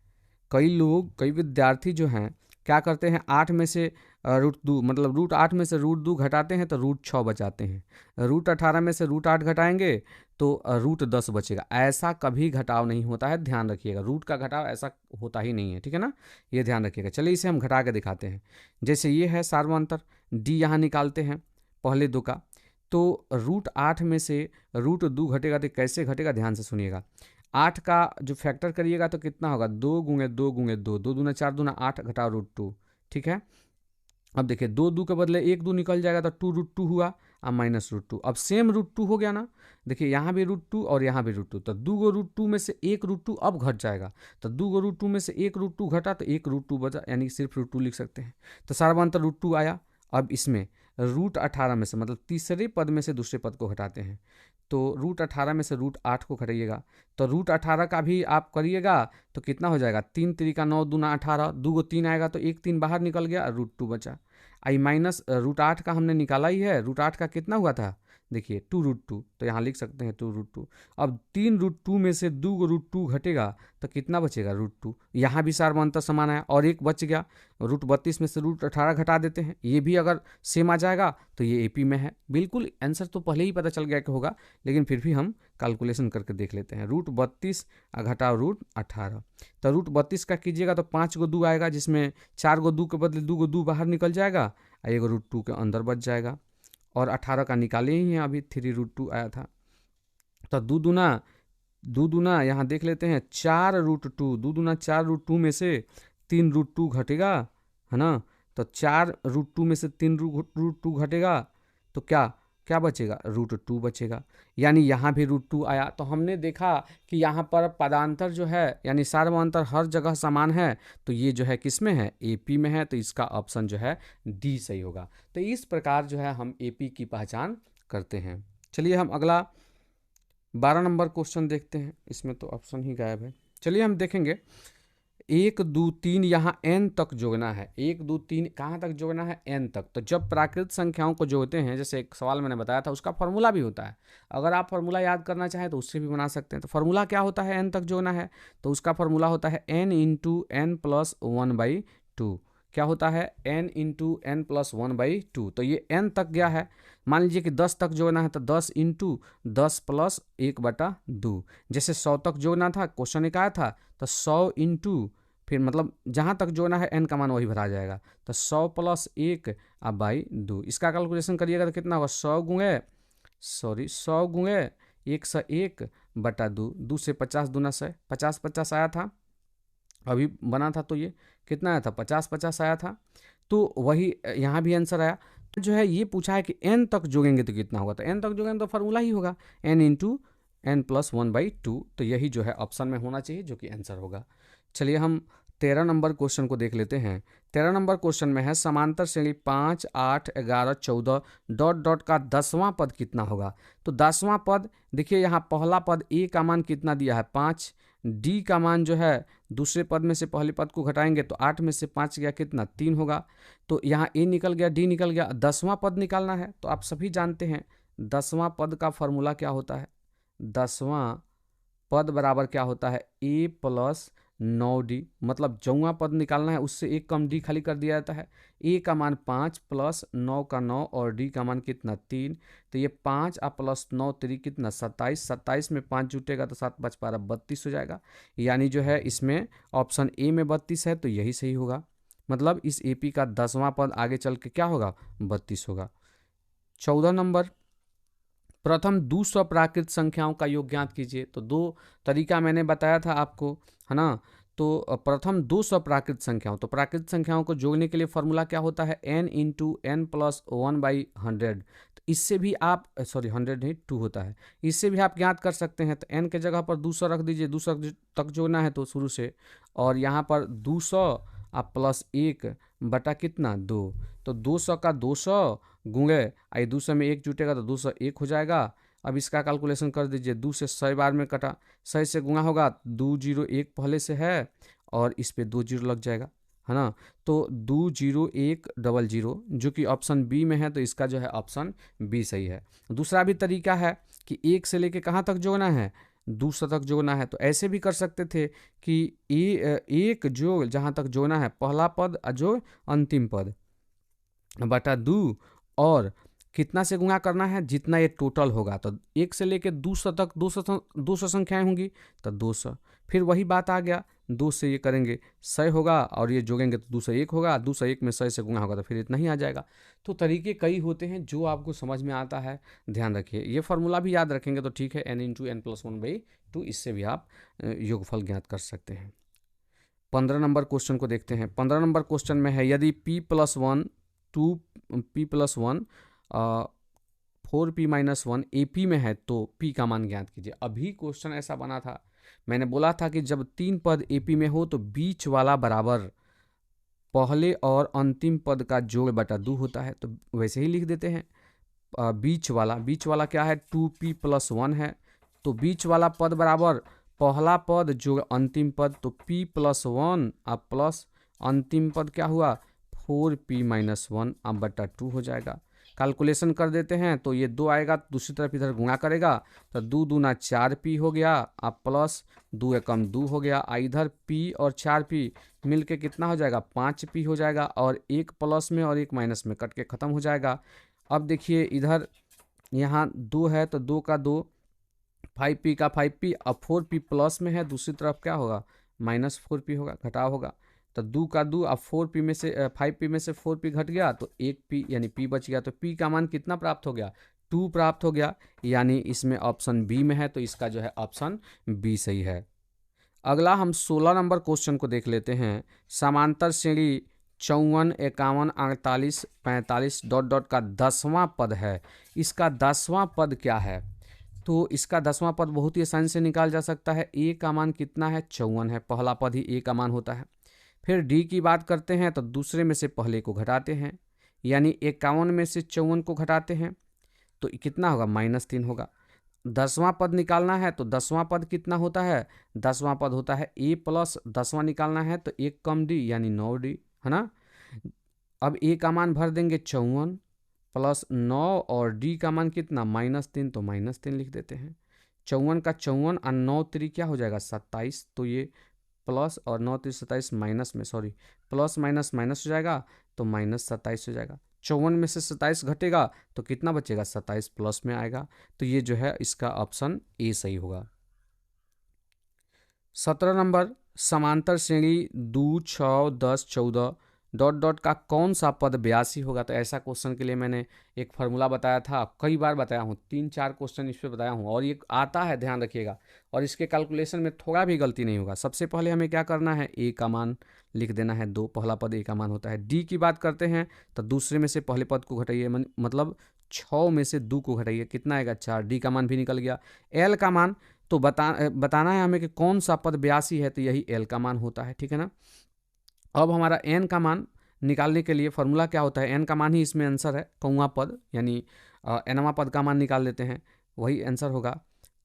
कई विद्यार्थी जो हैं क्या करते हैं 8 में से √2 मतलब √8 में से √2 घटाते हैं तो √6 बचाते हैं, √18 में से √8 घटाएंगे तो √10 बचेगा। ऐसा कभी घटाव नहीं होता है, ध्यान रखिएगा। रूट का घटाव ऐसा होता ही नहीं है, ठीक है ना, ये ध्यान रखिएगा। चलिए इसे हम घटा के दिखाते हैं। जैसे ये है सार्वअंतर, डी यहाँ निकालते हैं पहले 2 का, तो √8 में से √2 घटेगा तो कैसे घटेगा, ध्यान से सुनिएगा। 8 का जो फैक्टर करिएगा तो कितना होगा 2 × 2 × 2, 2 दूना 4 दूना 8 घटाओ √2, ठीक है। अब देखिए 2 2 के बदले 1 2 निकल जाएगा तो 2 √2 हुआ और -√2। अब सेम √2 हो गया ना, देखिए यहाँ भी √2 और यहाँ भी √2, तो 2 √2 में से 1 √2 अब घट जाएगा, तो 2 √2 में से 1 √2 घटा तो 1 √2 बचा, यानी सिर्फ √2 लिख सकते हैं। तो सार्वअंतर √2 आया। अब इसमें √18 में से मतलब तीसरे पद में से दूसरे पद को घटाते हैं, तो √18 में से √8 को घटाइएगा, तो √18 का भी आप करिएगा तो कितना हो जाएगा 3 3 का 9 दूना 18, 2 को 3 आएगा तो 1 3 बाहर निकल गया, √2 बचा। आई माइनस √8 का हमने निकाला ही है, √8 का कितना हुआ था देखिए 2√2, तो यहाँ लिख सकते हैं 2√2। अब 3√2 में से 2√2 घटेगा तो कितना बचेगा √2। यहाँ भी सार अंतर समान है और एक बच गया, √32 में से √18 घटा देते हैं, ये भी अगर सेम आ जाएगा तो ये एपी में है। बिल्कुल आंसर तो पहले ही पता चल गया कि होगा, लेकिन फिर भी हम कैलकुलेशन करके देख लेते हैं। √32 घटाओ √18, तो √32 का कीजिएगा तो 5 गो 2 आएगा, जिसमें 4 गो 2 के बदले 2 गो 2 बाहर निकल जाएगा, एक √2 के अंदर बच जाएगा। और 18 का निकाले ही हैं, अभी 3√2 आया था। तो दो दूना यहाँ देख लेते हैं 4√2, 2 दूना 4√2 में से 3√2 घटेगा, है ना। तो 4√2 में से 3√2 घटेगा तो क्या क्या बचेगा, √2 बचेगा। यानी यहाँ भी √2 आया। तो हमने देखा कि यहाँ पर पदांतर जो है यानी सार्वअंतर हर जगह समान है, तो ये जो है किस में है, एपी में है, तो इसका ऑप्शन जो है डी सही होगा। तो इस प्रकार जो है हम एपी की पहचान करते हैं। चलिए हम अगला 12 नंबर क्वेश्चन देखते हैं। इसमें तो ऑप्शन ही गायब है। चलिए हम देखेंगे 1 2 3 यहाँ n तक जोड़ना है। 1 2 3 कहाँ तक जोड़ना है, n तक। तो जब प्राकृत संख्याओं को जोड़ते हैं, जैसे एक सवाल मैंने बताया था, उसका फॉर्मूला भी होता है। अगर आप फॉर्मूला याद करना चाहें तो उससे भी बना सकते हैं। तो फॉर्मूला क्या होता है, n तक जोड़ना है तो उसका फॉर्मूला होता है n इंटू n प्लस 1/2। क्या होता है, n इंटू n प्लस 1/2। तो ये n तक गया है। मान लीजिए कि 10 तक जोड़ना है तो 10 इंटू 10 प्लस 1/2। जैसे 100 तक जोड़ना था, क्वेश्चन एक आया था, तो 100 इंटू फिर मतलब जहाँ तक जोड़ना है n का मान वही भरा जाएगा। तो 100 प्लस 1/2। इसका कैलकुलेशन करिएगा तो कितना होगा, 100 गुणे 101/2। 2 से 50 दूना 100, 50 आया था अभी बना था, तो ये कितना आया था, 50 आया था। तो वही यहाँ भी आंसर आया। जो है ये पूछा है कि n तक जोड़ेंगे तो कितना होगा, तो n तक जोड़ेंगे तो फार्मूला ही होगा n इंटू n प्लस 1/2। तो यही जो है ऑप्शन में होना चाहिए, जो कि आंसर होगा। चलिए हम 13 नंबर क्वेश्चन को देख लेते हैं। 13 नंबर क्वेश्चन में है समांतर श्रेणी 5 8 11 14 डॉट डॉट का 10वां पद कितना होगा। तो 10वां पद देखिए, यहाँ पहला पद a का मान कितना दिया है, 5। d का मान जो है दूसरे पद में से पहले पद को घटाएंगे तो 8 में से 5 गया कितना, 3 होगा। तो यहाँ a निकल गया, d निकल गया, 10वां पद निकालना है। तो आप सभी जानते हैं 10वां पद का फॉर्मूला क्या होता है। 10वां पद बराबर क्या होता है, a प्लस 9d। मतलब जौवां पद निकालना है, उससे एक कम d खाली कर दिया जाता है। a का मान 5 प्लस 9 का 9 और d का मान कितना, 3। तो ये 5 प्लस 9 3 कितना, 27। 27 में 5 जुटेगा तो 7 5 12 32 हो जाएगा। यानी जो है इसमें ऑप्शन ए में 32 है, तो यही सही होगा। मतलब इस एपी का 10वां पद आगे चल के क्या होगा, 32 होगा। 14 नंबर, प्रथम 200 प्राकृत संख्याओं का योग ज्ञात कीजिए। तो दो तरीका मैंने बताया था आपको, है ना। तो प्रथम 200 प्राकृत संख्याओं, तो प्राकृत संख्याओं को जोड़ने के लिए फॉर्मूला क्या होता है, n इंटू n प्लस 1/100। तो इससे भी आप 100 नहीं 2 होता है, इससे भी आप ज्ञात कर सकते हैं। तो n के जगह पर 200 रख दीजिए, 200 तक जोड़ना है तो शुरू से, और यहाँ पर 200 आप प्लस 1 बटा कितना, 2। तो 200 का 200 गुणे आई 200 में 1 जुटेगा तो 201 हो जाएगा। अब इसका कैलकुलेशन कर दीजिए, 2 से 100 बार में कटा, 100 से गुणा होगा, 201 पहले से है और इस पे 2 जीरो लग जाएगा, है ना। तो 20100 जो कि ऑप्शन बी में है, तो इसका जो है ऑप्शन बी सही है। दूसरा भी तरीका है कि 1 से लेके कहाँ तक जोड़ना है, 200 तक जोड़ना है। तो ऐसे भी कर सकते थे कि एक जो जहाँ तक जोड़ना है, पहला पद जो अंतिम पद बटा 2, और कितना से गुणा करना है, जितना ये टोटल होगा। तो 1 से लेके 200 तक 200 संख्याएं होंगी तो 200, फिर वही बात आ गया, 2 से ये करेंगे 100 होगा, और ये जोड़ेंगे तो 201 होगा, 201 में 100 से गुणा होगा तो फिर इतना ही आ जाएगा। तो तरीके कई होते हैं, जो आपको समझ में आता है ध्यान रखिए। ये फॉर्मूला भी याद रखेंगे तो ठीक है, n इंटू n प्लस 1/2, इससे भी आप योगफल ज्ञात कर सकते हैं। 15 नंबर क्वेश्चन को देखते हैं। 15 नंबर क्वेश्चन में है, यदि p+1 2p+1 4p-1 AP में है तो p का मान ज्ञात कीजिए। अभी क्वेश्चन ऐसा बना था, मैंने बोला था कि जब 3 पद AP में हो तो बीच वाला बराबर पहले और अंतिम पद का जोड़ बटा 2 होता है। तो वैसे ही लिख देते हैं। बीच वाला क्या है, 2p+1 है। तो बीच वाला पद बराबर पहला पद जो अंतिम पद, तो p+1 अब प्लस अंतिम पद क्या हुआ, 4p-1 अब बटा 2 हो जाएगा। कैलकुलेशन कर देते हैं तो ये 2 आएगा, दूसरी तरफ इधर गुणा करेगा तो 2 दूना 4p हो गया, अब प्लस 2 एकम 2 हो गया, इधर p और 4p मिल के कितना हो जाएगा 5p हो जाएगा, और एक प्लस में और एक माइनस में कट के ख़त्म हो जाएगा। अब देखिए इधर यहाँ 2 है तो 2 का 2, 5p का 5p, अब 4p प्लस में है, दूसरी तरफ क्या होगा -4p होगा, घटाव होगा। तो 2 का 2, अब 4p में से 5p में से 4p घट गया तो 1p यानी p बच गया, तो p का मान कितना प्राप्त हो गया 2 प्राप्त हो गया, यानी इसमें ऑप्शन बी में है, तो इसका जो है ऑप्शन बी सही है। अगला हम 16 नंबर क्वेश्चन को देख लेते हैं। समांतर श्रेणी 54, 51, 48, 45 डॉट डॉट का 10वां पद है, इसका 10वां पद क्या है? तो इसका 10वां पद बहुत ही आसानी से निकाल जा सकता है। ए का मान कितना है 54 है, पहला पद ही ए का मान होता है। फिर डी की बात करते हैं तो दूसरे में से पहले को घटाते हैं, यानी 51 में से 54 को घटाते हैं तो कितना होगा -3 होगा। 10वां पद निकालना है तो 10वां पद कितना होता है, 10वां पद होता है ए प्लस 10वां निकालना है तो 1 कम डी यानी 9d, है ना। अब ए का मान भर देंगे 54 प्लस 9 और डी का मान कितना -3, तो -3 लिख देते हैं। 54 का 54 और 9 3 क्या हो जाएगा 27, तो ये प्लस और 9 3 27 माइनस में, सॉरी प्लस माइनस माइनस हो जाएगा तो -27 हो जाएगा। 54 में से 27 घटेगा तो कितना बचेगा 27 प्लस में आएगा, तो ये जो है इसका ऑप्शन ए सही होगा। 17 नंबर, समांतर श्रेणी 2, 6, 10, 14 डॉट डॉट का कौन सा पद 82 होगा? तो ऐसा क्वेश्चन के लिए मैंने एक फार्मूला बताया था, कई बार बताया हूँ, 3-4 क्वेश्चन इस पर बताया हूँ, और ये आता है, ध्यान रखिएगा, और इसके कैलकुलेशन में थोड़ा भी गलती नहीं होगा। सबसे पहले हमें क्या करना है, ए का मान लिख देना है 2, पहला पद ए का मान होता है। डी की बात करते हैं तो दूसरे में से पहले पद को घटाइए, मतलब 6 में से 2 को घटाइए, कितना आएगा 4, डी का मान भी निकल गया। एल का मान तो बताना है हमें कि कौन सा पद 82 है, तो यही एल का मान होता है, ठीक है ना। अब हमारा एन का मान निकालने के लिए फार्मूला क्या होता है, एन का मान ही इसमें आंसर है, कौवा पद यानी एनवा पद का मान निकाल लेते हैं, वही आंसर होगा।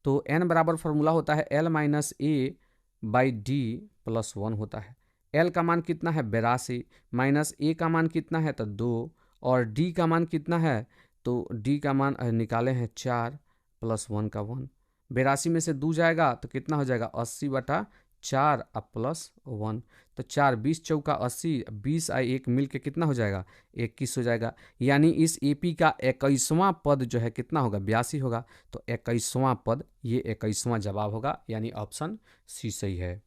तो एन बराबर फार्मूला होता है L minus A by D plus 1 होता है। एल का मान कितना है 82, माइनस ए का मान कितना है तो 2, और डी का मान कितना है, तो डी का मान निकाले हैं 4 प्लस 1 का 1। 82 में से 2 जाएगा तो कितना हो जाएगा 80/4 अब प्लस 1, तो 4 20 चौका 80, 20 और 1 मिल के कितना हो जाएगा 21 हो जाएगा, यानी इस एपी का 21वां पद जो है कितना होगा 82 होगा, तो 21वां पद ये 21वां जवाब होगा, यानी ऑप्शन सी सही है।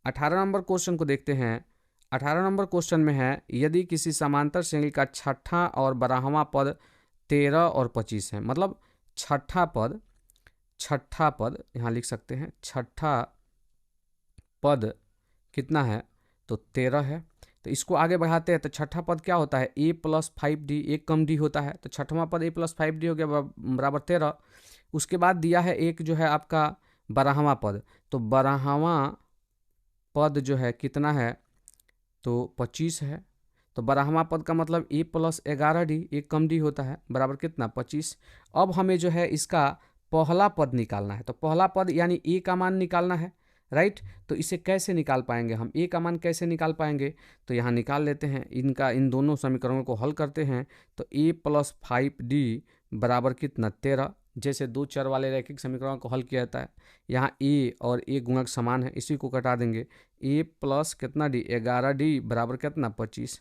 18 नंबर क्वेश्चन को देखते हैं। 18 नंबर क्वेश्चन में है, यदि किसी समांतर श्रेणी का छठा और 12वां पद 13 और 25 है, मतलब छठा पद यहाँ लिख सकते हैं, छठा पद कितना है तो 13 है, तो इसको आगे बढ़ाते हैं तो छठा पद क्या होता है a प्लस 5d, एक कम d होता है, तो छठवां पद a प्लस 5d हो गया बराबर 13। उसके बाद दिया है एक जो है आपका 12वां पद, तो 12वां पद जो है कितना है तो 25 है, तो 12वां पद का मतलब a प्लस 11d, एक कम d होता है, बराबर कितना 25। अब हमें जो है इसका पहला पद निकालना है, तो पहला पद यानी a का मान निकालना है, राइट। तो इसे कैसे निकाल पाएंगे हम, ए का मान कैसे निकाल पाएंगे, तो यहाँ निकाल लेते हैं, इन दोनों समीकरणों को हल करते हैं, तो a प्लस 5d बराबर कितना 13, जैसे 2 चर वाले रैखिक समीकरणों को हल किया जाता है, यहाँ a और a गुणक समान है, इसी को कटा देंगे, a प्लस कितना d 11d बराबर कितना 25।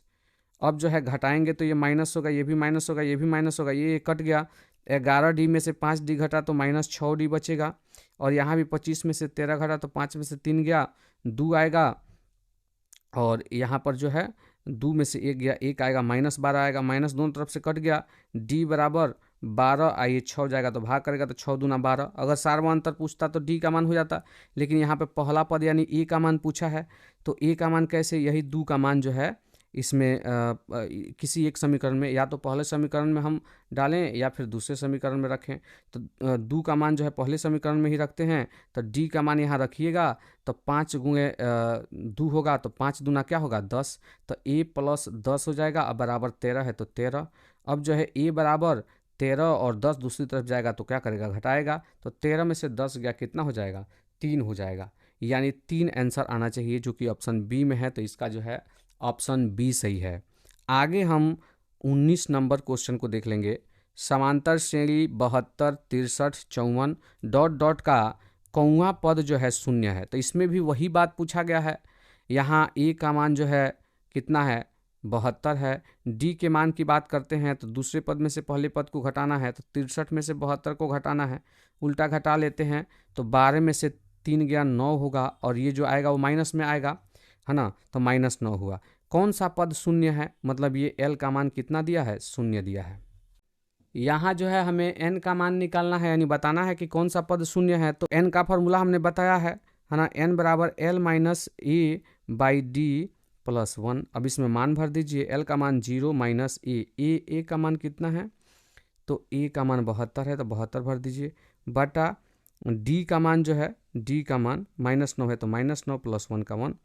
अब जो है घटाएंगे तो ये माइनस होगा, ये भी माइनस होगा, ये भी माइनस होगा, ये कट गया, 11d में से 5d घटा तो -6d बचेगा, और यहाँ भी 25 में से 13 घटा तो 5 में से 3 गया, 2 आएगा, और यहाँ पर जो है 2 में से 1 गया, 1 आएगा, -12 आएगा, माइनस दोनों तरफ से कट गया, d बराबर 12 आइए 6 जाएगा तो भाग करेगा तो 6 दूना 12। अगर सार्वअंतर पूछता तो d का मान हो जाता, लेकिन यहाँ पे पहला पद यानी a का मान पूछा है, तो a का मान कैसे, यही 2 का मान जो है इसमें किसी एक समीकरण में, या तो पहले समीकरण में हम डालें या फिर दूसरे समीकरण में रखें, तो 2 का मान जो है पहले समीकरण में ही रखते हैं, तो d का मान यहाँ रखिएगा, तो 5 गुणे 2 होगा, तो 5 दूना क्या होगा 10, तो a प्लस 10 हो जाएगा, अब बराबर 13 है तो 13। अब जो है a बराबर 13 और 10 दूसरी तरफ जाएगा तो क्या करेगा घटाएगा, तो 13 में से 10 गया, कितना हो जाएगा 3 हो जाएगा, यानी 3 आंसर आना चाहिए, जो कि ऑप्शन बी में है, तो इसका जो है ऑप्शन बी सही है। आगे हम 19 नंबर क्वेश्चन को देख लेंगे। समांतर श्रेणी 72, 63, 54 डॉट डॉट का कौवा पद जो है शून्य है। तो इसमें भी वही बात पूछा गया है। यहाँ ए का मान जो है कितना है 72 है। डी के मान की बात करते हैं तो दूसरे पद में से पहले पद को घटाना है, तो 63 में से 72 को घटाना है, उल्टा घटा लेते हैं तो 12 में से 3 गया 9 होगा, और ये जो आएगा वो माइनस में आएगा, है ना, तो -9 हुआ। कौन सा पद शून्य है, मतलब ये एल का मान कितना दिया है, शून्य दिया है। यहाँ जो है हमें एन का मान निकालना है, यानी बताना है कि कौन सा पद शून्य है। तो एन का फॉर्मूला हमने बताया है ना, एन बराबर L minus A by D plus 1। अब इसमें मान भर दीजिए, एल का मान 0 माइनस ए का मान कितना है, तो ए का मान 72 है, तो 72 भर दीजिए, बटा डी का मान जो है, डी का मान -9 है, तो -9 प्लस 1 का 1,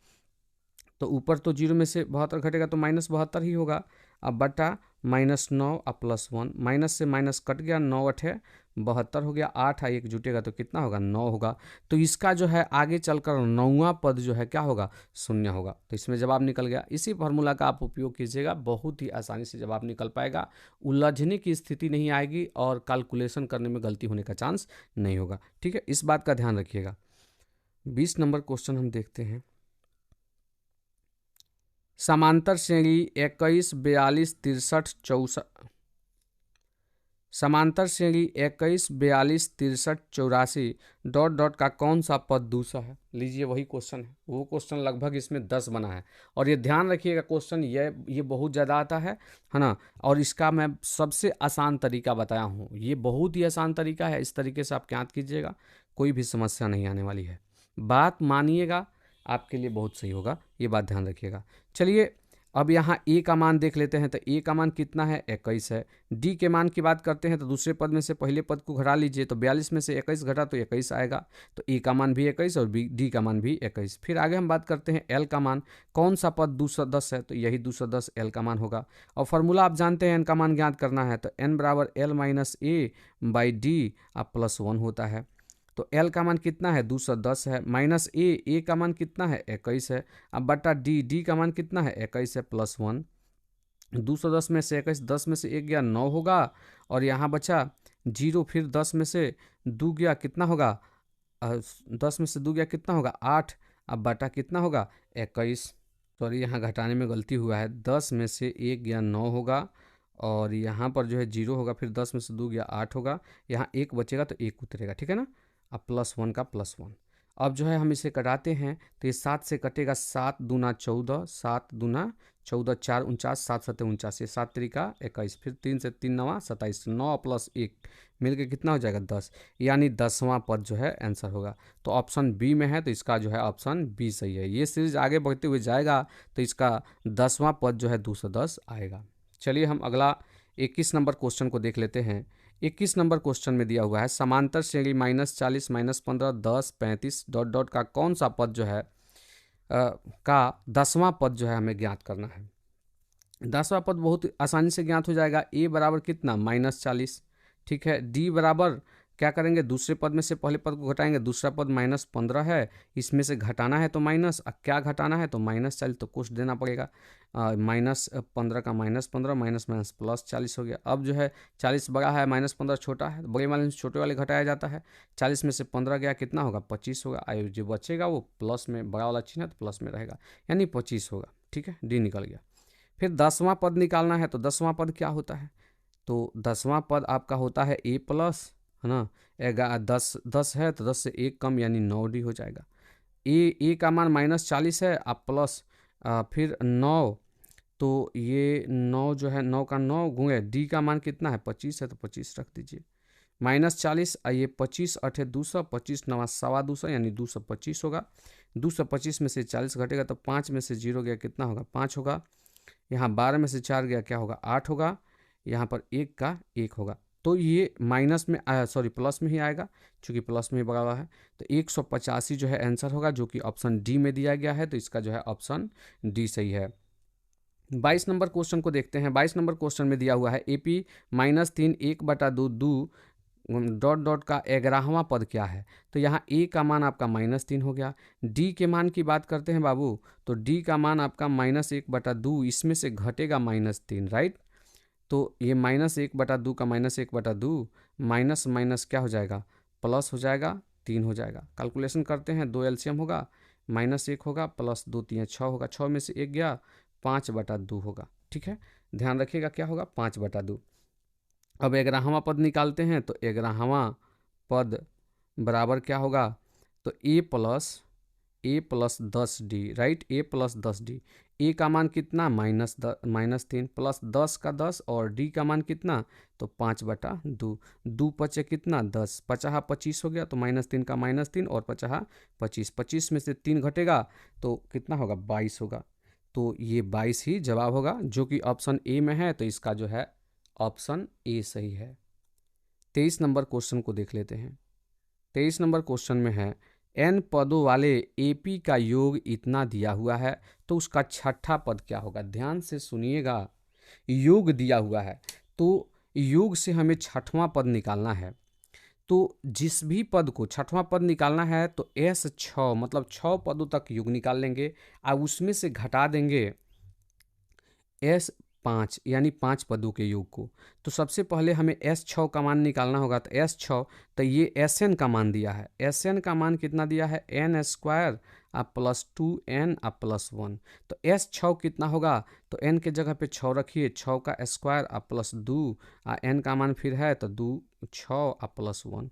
तो ऊपर तो 0 में से 72 घटेगा तो -72 ही होगा। अब बटा -9 और प्लस 1, माइनस से माइनस कट गया, 9 8 72 हो गया, 8 1 जुटेगा तो कितना होगा, 9 होगा। तो इसका जो है आगे चलकर 9वां पद जो है क्या होगा, शून्य होगा। तो इसमें जवाब निकल गया। इसी फार्मूला का आप उपयोग कीजिएगा, बहुत ही आसानी से जवाब निकल पाएगा, उलझने की स्थिति नहीं आएगी और कैलकुलेशन करने में गलती होने का चांस नहीं होगा। ठीक है, इस बात का ध्यान रखिएगा। 20 नंबर क्वेश्चन हम देखते हैं। समांतर श्रेणी 21, 42, 63, 64, समांतर श्रेणी 21, 42, 63, 84 डॉट डॉट का कौन सा पद दूसरा है। लीजिए वही क्वेश्चन है, वो क्वेश्चन लगभग इसमें 10 बना है, और ये ध्यान रखिएगा क्वेश्चन ये बहुत ज़्यादा आता है ना, और इसका मैं सबसे आसान तरीका बताया हूँ, ये बहुत ही आसान तरीका है। इस तरीके से आप ज्ञात कीजिएगा, कोई भी समस्या नहीं आने वाली है। बात मानिएगा, आपके लिए बहुत सही होगा, ये बात ध्यान रखिएगा। चलिए अब यहाँ ए का मान देख लेते हैं, तो ए का मान कितना है, 21 है। डी के मान की बात करते हैं तो दूसरे पद में से पहले पद को घटा लीजिए, तो 42 में से 21 घटा तो 21 आएगा, तो ए का मान भी 21 और डी का मान भी 21। फिर आगे हम बात करते हैं एल का मान, कौन सा पद 210 है, तो यही 210 एल का मान होगा। और फॉर्मूला आप जानते हैं, एन का मान ज्ञात करना है, तो एन बराबर L minus A by D आप प्लस 1 होता है। तो एल का मान कितना है, 210 है, माइनस ए का मान कितना है, 21 है, अब बटा डी का मान कितना है, 21 है प्लस 1। 210 में से 21, 10 में से 1 गया 9 होगा, और यहाँ बचा 0, फिर 10 में से 2 गया कितना होगा, 10 में से 2 गया कितना होगा, 8, अब बटा कितना होगा, 21। सॉरी, यहाँ घटाने में गलती हुआ है, 10 में से 1 गया 9 होगा, और यहाँ पर जो है 0 होगा, फिर 10 में से 2 गया 8 होगा, यहाँ 1 बचेगा तो 1 उतरेगा, ठीक है ना। अब प्लस 1 का प्लस 1, अब जो है हम इसे कटाते हैं तो ये 7 से कटेगा, 7 दूना 14, 7 दूना 14, 4 49, 7 7 49, ये 7 तरीका 21, फिर 3 से 3 9 27, 9 प्लस 1 मिलके कितना हो जाएगा, 10, यानी 10वां पद जो है आंसर होगा। तो ऑप्शन बी में है, तो इसका जो है ऑप्शन बी सही है। ये सीरीज आगे बढ़ते हुए जाएगा तो इसका 10वां पद जो है 210 आएगा। चलिए हम अगला 21 नंबर क्वेश्चन को देख लेते हैं। 21 नंबर क्वेश्चन में दिया हुआ है, समांतर श्रेणी -40, -15, 10, 35 डॉट डॉट का कौन सा पद जो है का 10वां पद जो है हमें ज्ञात करना है। 10वां पद बहुत आसानी से ज्ञात हो जाएगा। ए बराबर कितना, -40, ठीक है। डी बराबर क्या करेंगे, दूसरे पद में से पहले पद को घटाएंगे, दूसरा पद -15 है, इसमें से घटाना है तो माइनस, क्या घटाना है तो -40, तो कुछ देना पड़ेगा, -15 का -15, माइनस माइनस प्लस 40 हो गया। अब जो है 40 बड़ा है, -15 छोटा है, बड़े वाले से छोटे वाले घटाया जाता है, 40 में से 15 गया कितना होगा, 25 होगा। आयु जो बचेगा वो प्लस में, बड़ा वाला चिन्ह है तो प्लस में रहेगा, यानी 25 होगा, ठीक है, डी निकल गया। फिर 10वां पद निकालना है, तो 10वां पद क्या होता है, तो 10वां पद आपका होता है ए प्लस, है ना, 10 है तो 10 से 1 कम, यानी 9D हो जाएगा। ए का मान -40 है, आप प्लस फिर 9, तो ये 9 जो है 9 का 9 गुणे डी का मान कितना है, 25 है, तो 25 रख दीजिए, -40 ये 25 8 200, 25 9 225, यानी 225 होगा। 225 में से 40 घटेगा तो 5 में से 0 गया कितना होगा, 5 होगा। यहाँ 12 में से 4 गया क्या होगा, 8 होगा। यहाँ पर 1 का 1 होगा, तो ये माइनस में सॉरी प्लस में ही आएगा, क्योंकि प्लस में ही बड़ा हुआ है। तो 185 जो है आंसर होगा, जो कि ऑप्शन डी में दिया गया है, तो इसका जो है ऑप्शन डी सही है। 22 नंबर क्वेश्चन को देखते हैं। 22 नंबर क्वेश्चन में दिया हुआ है, AP -3 1/2 डॉट डॉट का 11वां पद क्या है। तो यहाँ ए का मान आपका -3 हो गया। डी के मान की बात करते हैं बाबू, तो डी का मान आपका -1/2, इसमें से घटेगा -3, राइट। तो ये -1/2 का -1/2 माइनस माइनस क्या हो जाएगा, प्लस हो जाएगा, 3 हो जाएगा। कैलकुलेशन करते हैं, 2 एलसीएम होगा, -1 होगा प्लस 2 3 6 होगा, 6 में से 1 गया, 5/2 होगा। ठीक है, ध्यान रखिएगा क्या होगा, 5/2। अब 11वां पद निकालते हैं, तो 11वां पद बराबर क्या होगा, तो a+10d, राइट, a+10d। ए का मान कितना, -3 प्लस 10 का 10 और डी का मान कितना, तो 5/2। 2 पचे कितना, 10, 50 25 हो गया, तो -3 का -3 और 50 25, 25 में से 3 घटेगा तो कितना होगा, 22 होगा। तो ये 22 ही जवाब होगा, जो कि ऑप्शन ए में है, तो इसका जो है ऑप्शन ए सही है। 23 नंबर क्वेश्चन को देख लेते हैं। 23 नंबर क्वेश्चन में है, n पदों वाले एपी का योग इतना दिया हुआ है, तो उसका छठा पद क्या होगा। ध्यान से सुनिएगा, योग दिया हुआ है तो योग से हमें छठवां पद निकालना है। तो जिस भी पद को छठवां पद निकालना है तो S6 मतलब 6 पदों तक योग निकाल लेंगे और उसमें से घटा देंगे S5 यानी 5 पदों के योग को। तो सबसे पहले हमें S6 का मान निकालना होगा। तो S6, तो ये Sn का मान दिया है। Sn का मान कितना दिया है, n² प्लस 2n प्लस 1। तो S6 कितना होगा, तो n के जगह पे 6 रखिए, 6 का स्क्वायर प्लस 2 n का मान फिर है तो 2 6 प्लस 1।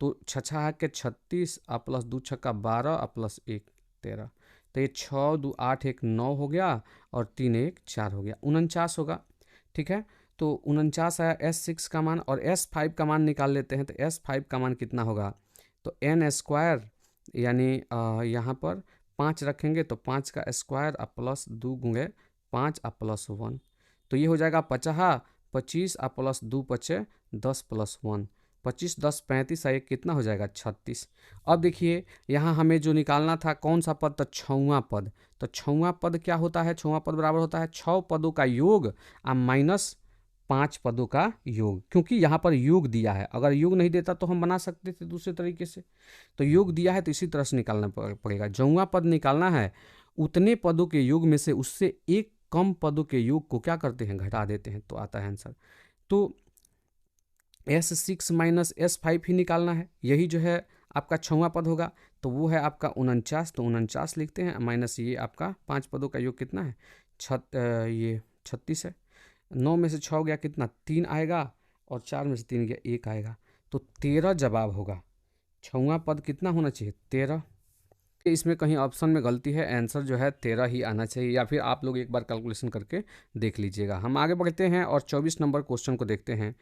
तो 6 है के 36 प्लस 2 6 12 प्लस 1 13। तो ये 6 2 8 1 9 हो गया और 3 1 4 हो गया, 49 होगा। ठीक है, तो 49 आया। S6 का मान और S5 का मान निकाल लेते हैं। तो S5 का मान कितना होगा, तो n² यानी यहाँ पर 5 रखेंगे तो 5 का स्क्वायर प्लस 2 गुणे 5 प्लस 1। तो ये हो जाएगा 50 25 प्लस 2 पचे 10 प्लस 1, 25 10 35 ये कितना हो जाएगा, 36। अब देखिए यहाँ हमें जो निकालना था कौन सा पद, तो छठवां पद। तो छठवां पद क्या होता है, छठवां पद बराबर होता है 6 पदों का योग माइनस 5 पदों का योग, क्योंकि यहाँ पर योग दिया है। अगर योग नहीं देता तो हम बना सकते थे दूसरे तरीके से, तो योग दिया है तो इसी तरह से निकालना पड़ेगा। जौवां पद निकालना है, उतने पदों के योग में से उससे एक कम पदों के योग को क्या करते हैं, घटा देते हैं, तो आता है आंसर। तो S6 माइनस S5 ही निकालना है, यही जो है आपका छठवां पद होगा। तो वो है आपका 49, तो 49 लिखते हैं, माइनस ये आपका 5 पदों का योग कितना है, ये 36 है। 9 में से 6 गया कितना, 3 आएगा और 4 में से 3 गया 1 आएगा। तो 13 जवाब होगा। छठवां पद कितना होना चाहिए, 13। इसमें कहीं ऑप्शन में गलती है, आंसर जो है 13 ही आना चाहिए, या फिर आप लोग एक बार कैलकुलेशन करके देख लीजिएगा। हम आगे बढ़ते हैं और 24 नंबर क्वेश्चन को देखते हैं।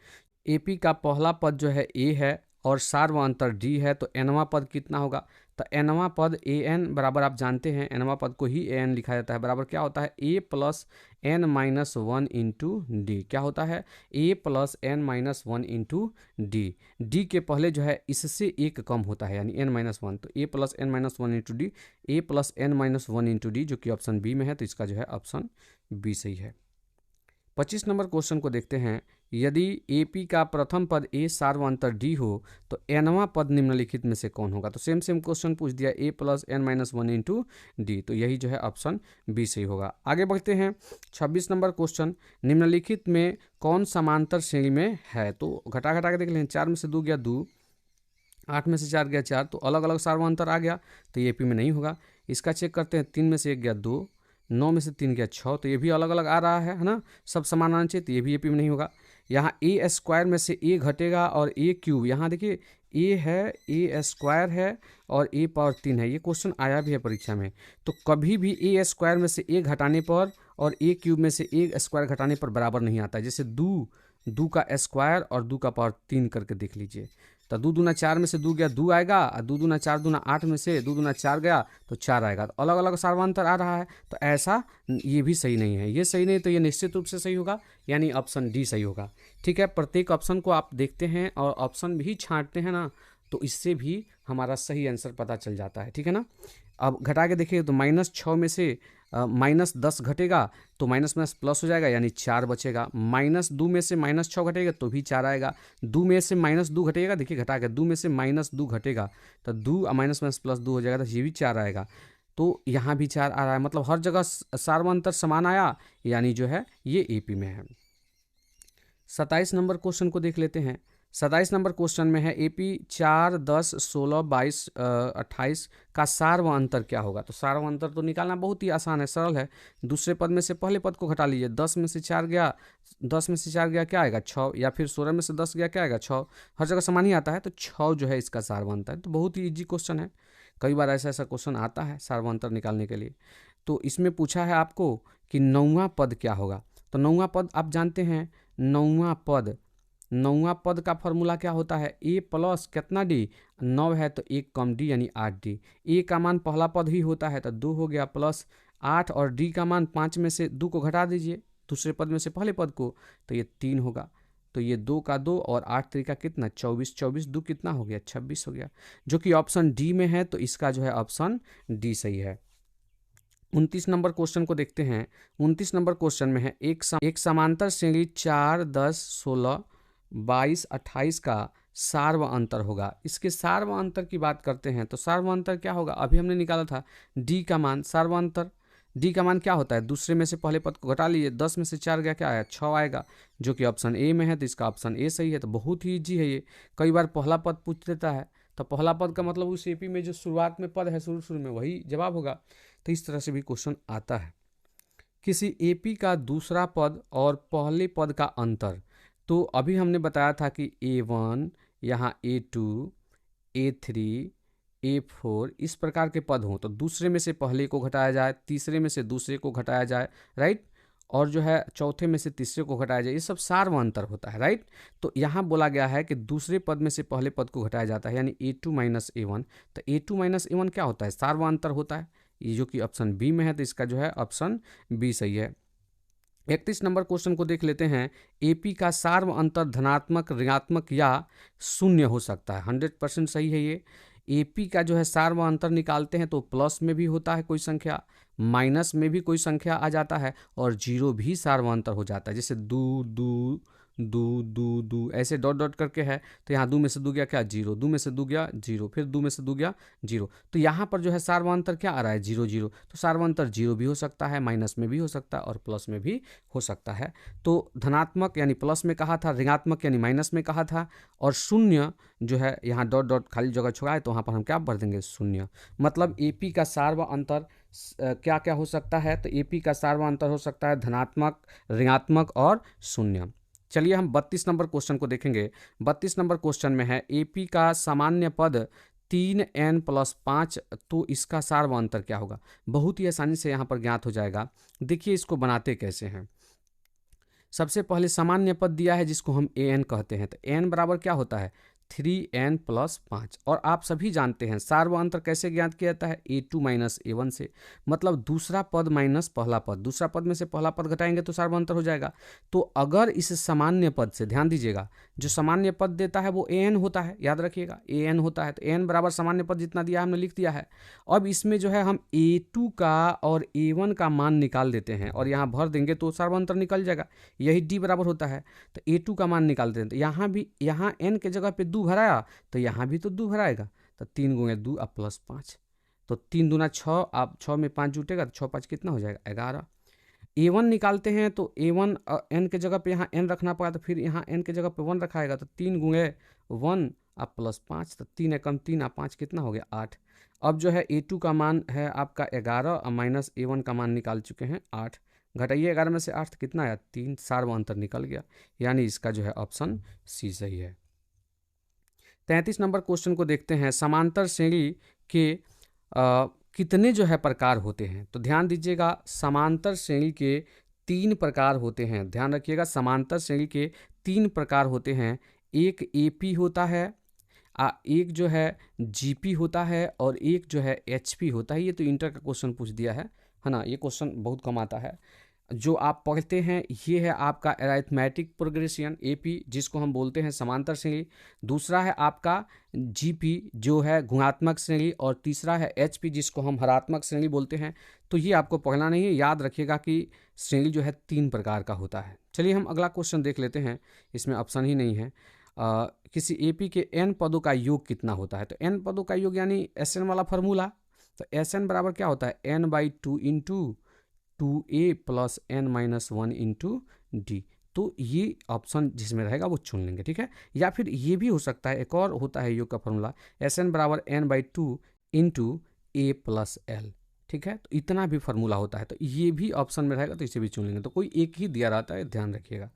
एपी का पहला पद जो है ए है और सार्वअंतर डी है, तो एनवां पद कितना होगा। तो एनवां पद ए एन बराबर, आप जानते हैं एनवां पद को ही ए एन लिखा जाता है, बराबर क्या होता है, a plus n minus 1 into d. क्या होता है, a plus n minus 1 into d. D के पहले जो है इससे एक कम होता है, यानी एन माइनस 1। तो a plus n minus 1 into d, a plus n minus 1 into d, जो कि ऑप्शन बी में है, तो इसका जो है ऑप्शन बी सही है। 25 नंबर क्वेश्चन को देखते हैं। यदि एपी का प्रथम पद ए सार्वअंतर डी हो तो एनवां पद निम्नलिखित में से कौन होगा। तो सेम क्वेश्चन पूछ दिया, a plus n minus 1 into d, तो यही जो है ऑप्शन बी सही होगा। आगे बढ़ते हैं 26 नंबर क्वेश्चन, निम्नलिखित में कौन समांतर श्रेणी में है। तो घटा घटा के देख लें, 4 में से 2 गया 2, 8 में से 4 गया 4, तो अलग अलग सार्वअंतर आ गया, तो ये एपी में नहीं होगा। इसका चेक करते हैं, 3 में से 1 गया 2, 9 में से 3 गया 6, तो ये भी अलग अलग आ रहा है ना, सब समान आना चाहिए, तो ये भी एपी में नहीं होगा। यहाँ ए स्क्वायर में से ए घटेगा और ए क्यूब, यहाँ देखिए ए है, ए स्क्वायर है और ए पावर 3 है, ये क्वेश्चन आया भी है परीक्षा में। तो कभी भी ए स्क्वायर में से ए घटाने पर और ए क्यूब में से ए स्क्वायर घटाने पर बराबर नहीं आता है। जैसे 2 का स्क्वायर और 2 का पावर 3 करके देख लीजिए। तो 2 दूना 4 में से 2 गया 2 आएगा, और 2 दूना 4 दूना 8 में से 2 दूना 4 गया तो 4 आएगा। तो अलग अलग सार्वअंतर आ रहा है, तो ऐसा ये भी सही नहीं है, ये सही नहीं, तो ये निश्चित रूप से सही होगा, यानी ऑप्शन डी सही होगा। ठीक है, प्रत्येक ऑप्शन को आप देखते हैं और ऑप्शन भी छांटते हैं ना, तो इससे भी हमारा सही आंसर पता चल जाता है। ठीक है ना। अब घटा के देखिए, तो -6 में से -10 घटेगा तो माइनस माइनस प्लस हो जाएगा, यानी 4 बचेगा। -2 में से -6 घटेगा तो भी 4 आएगा। 2 में से -2 घटेगा, देखिए घटा के 2 में से -2 घटेगा तो 2 माइनस माइनस प्लस 2 हो जाएगा, तो ये भी 4 आएगा। तो यहाँ भी 4 आ रहा है, मतलब हर जगह सार्वअंतर समान आया, यानी जो है ये एपी में है। 27 नंबर क्वेश्चन को देख लेते हैं। 27 नंबर क्वेश्चन में है एपी 4, 10, 16, 22, 28 का सार व अंतर क्या होगा। तो सार व अंतर तो निकालना बहुत ही आसान है, सरल है। दूसरे पद में से पहले पद को घटा लीजिए। 10 में से 4 गया, 10 में से 4 गया क्या आएगा 6, या फिर 16 में से 10 गया क्या आएगा 6। हर जगह समान ही आता है, तो 6 जो है इसका सार व अंतर है। तो बहुत ही ईजी क्वेश्चन है, कई बार ऐसा ऐसा क्वेश्चन आता है सार व अंतर निकालने के लिए। तो इसमें पूछा है आपको कि 9वां पद क्या होगा। तो 9वां पद आप जानते हैं, 9वां पद का फॉर्मूला क्या होता है, ए प्लस कितना डी, 9 है तो 1 कम डी यानी 8D। ए का मान पहला पद ही होता है तो 2 हो गया, प्लस 8 और डी का मान 5 में से 2 को घटा दीजिए दूसरे पद में से पहले पद को, तो ये 3 होगा। तो ये 2 का 2 और 8 3 का कितना 24, 24 2 कितना हो गया 26 हो गया, जो कि ऑप्शन डी में है। तो इसका जो है ऑप्शन डी सही है। 29 नंबर क्वेश्चन को देखते हैं। 29 नंबर क्वेश्चन में है एक समांतर श्रेणी 4, 10, 16, 22, 28 का सार व अंतर होगा। इसके सार व अंतर की बात करते हैं तो सार व अंतर क्या होगा, अभी हमने निकाला था डी का मान। सार व अंतर डी का मान क्या होता है, दूसरे में से पहले पद को घटा लीजिए। 10 में से 4 गया क्या आया 6 आएगा, जो कि ऑप्शन ए में है। तो इसका ऑप्शन ए सही है। तो बहुत ही ईजी है ये, कई बार पहला पद पूछ देता है तो पहला पद का मतलब उस एपी में जो शुरुआत में पद है शुरू में वही जवाब होगा। तो इस तरह से भी क्वेश्चन आता है। किसी एपी का दूसरा पद और पहले पद का अंतर, तो अभी हमने बताया था कि A1, यहाँ A2, A3, A4 इस प्रकार के पद हों तो दूसरे में से पहले को घटाया जाए, तीसरे में से दूसरे को घटाया जाए, राइट, और जो है चौथे में से तीसरे को घटाया जाए। ये सब सार व अंतर होता है, राइट। तो यहाँ बोला गया है कि दूसरे पद में से पहले पद को घटाया जाता है, यानी A2 माइनस A1। तो A2 माइनस A1 क्या होता है, सार व अंतर होता है, ये जो कि ऑप्शन बी में है। तो इसका जो है ऑप्शन बी सही है। 31 नंबर क्वेश्चन को देख लेते हैं। एपी का सार व अंतर धनात्मक, ऋणात्मक या शून्य हो सकता है। 100% सही है ये। एपी का जो है सार व अंतर निकालते हैं तो प्लस में भी होता है कोई संख्या, माइनस में भी कोई संख्या आ जाता है, और जीरो भी सार व अंतर हो जाता है। जैसे दू दू दू दू दू ऐसे डॉट डॉट करके है, तो यहाँ दो में से दो गया क्या जीरो, दो में से दो गया जीरो, फिर दो में से दो गया जीरो। तो यहाँ पर जो है सार व अंतर क्या आ रहा है, जीरो जीरो। तो सार व अंतर जीरो भी हो सकता है, माइनस में भी हो सकता है, और प्लस में भी हो सकता है। तो धनात्मक यानी प्लस में कहा था, ऋणात्मक यानी माइनस में कहा था, और शून्य जो है यहाँ डॉट डॉट खाली जगह छोड़ा है तो वहाँ पर हम क्या भर देंगे, शून्य। मतलब एपी का सार व अंतर क्या क्या हो सकता है, तो एपी का सार व अंतर हो सकता है धनात्मक, ऋणात्मक और शून्य। चलिए हम 32 नंबर क्वेश्चन को देखेंगे। 32 नंबर क्वेश्चन में है एपी का सामान्य पद 3n + 5, तो इसका सार व अंतर क्या होगा। बहुत ही आसानी से यहाँ पर ज्ञात हो जाएगा। देखिए इसको बनाते कैसे हैं। सबसे पहले सामान्य पद दिया है जिसको हम an कहते हैं, तो n बराबर क्या होता है 3n + 5। और आप सभी जानते हैं सार व अंतर कैसे ज्ञात किया जाता है, A2 माइनस A1 से। मतलब दूसरा पद माइनस पहला पद, दूसरा पद में से पहला पद घटाएंगे तो सार व अंतर हो जाएगा। तो अगर इस सामान्य पद से, ध्यान दीजिएगा, जो सामान्य पद देता है वो an होता है, याद रखिएगा an होता है। तो n बराबर सामान्य पद जितना दिया हमने लिख दिया है। अब इसमें जो है हम A2 का और A1 का मान निकाल देते हैं और यहाँ भर देंगे तो सार व अंतर निकल जाएगा। यही d बराबर होता है। तो A2 का मान निकाल देते हैं, तो यहाँ भी, यहाँ n के जगह पे 2 भराया तो यहाँ भी तो 2 भराएगा। तो 3 गुणे 2 अब +5, तो 3 दूना 6, आप 6 में 5 जुटेगा तो 6 5 कितना हो जाएगा 11। A1 निकालते हैं तो A1 n के जगह पे यहाँ n रखना पड़ा, तो फिर यहाँ n के जगह पे 1 रखाएगा, तो 3 गुणे 1 अब +5, तो 3 एकम 3 और 5 कितना हो गया 8। अब जो है A2 का मान है आपका 11 और माइनस A1 का मान निकाल चुके हैं 8। घटाइए 11 में से 8 तो कितना आया 3, सार व अंतर निकल गया, यानी इसका जो है ऑप्शन सी सही है। 33 नंबर क्वेश्चन को देखते हैं। समांतर श्रेणी के कितने जो है प्रकार होते हैं, तो ध्यान दीजिएगा समांतर श्रेणी के 3 प्रकार होते हैं। ध्यान रखिएगा समांतर श्रेणी के 3 प्रकार होते हैं। एक एपी होता है, एक जो है जीपी होता है, और एक जो है एचपी होता है। ये तो इंटर का क्वेश्चन पूछ दिया है ना, ये क्वेश्चन बहुत कम आता है। जो आप पढ़ते हैं ये है आपका अरिथमेटिक प्रोग्रेशन एपी, जिसको हम बोलते हैं समांतर श्रेणी। दूसरा है आपका जीपी जो है गुणात्मक श्रेणी, और तीसरा है एचपी जिसको हम हरात्मक श्रेणी बोलते हैं। तो ये आपको पढ़ना नहीं है, याद रखिएगा कि श्रेणी जो है 3 प्रकार का होता है। चलिए हम अगला क्वेश्चन देख लेते हैं, इसमें ऑप्शन ही नहीं है। किसी एपी के n पदों का योग कितना होता है, तो n पदों का योग यानी Sn वाला फार्मूला। तो Sn बराबर क्या होता है n/2 × 2a + n - 1 × d। तो ये ऑप्शन जिसमें रहेगा वो चुन लेंगे, ठीक है। या फिर ये भी हो सकता है, एक और होता है योग का फॉर्मूला, SN बराबर n/2 इंटू A+L, ठीक है। तो इतना भी फार्मूला होता है, तो ये भी ऑप्शन में रहेगा, तो इसे भी चुन लेंगे। तो कोई एक ही दिया रहता है, ध्यान रखिएगा।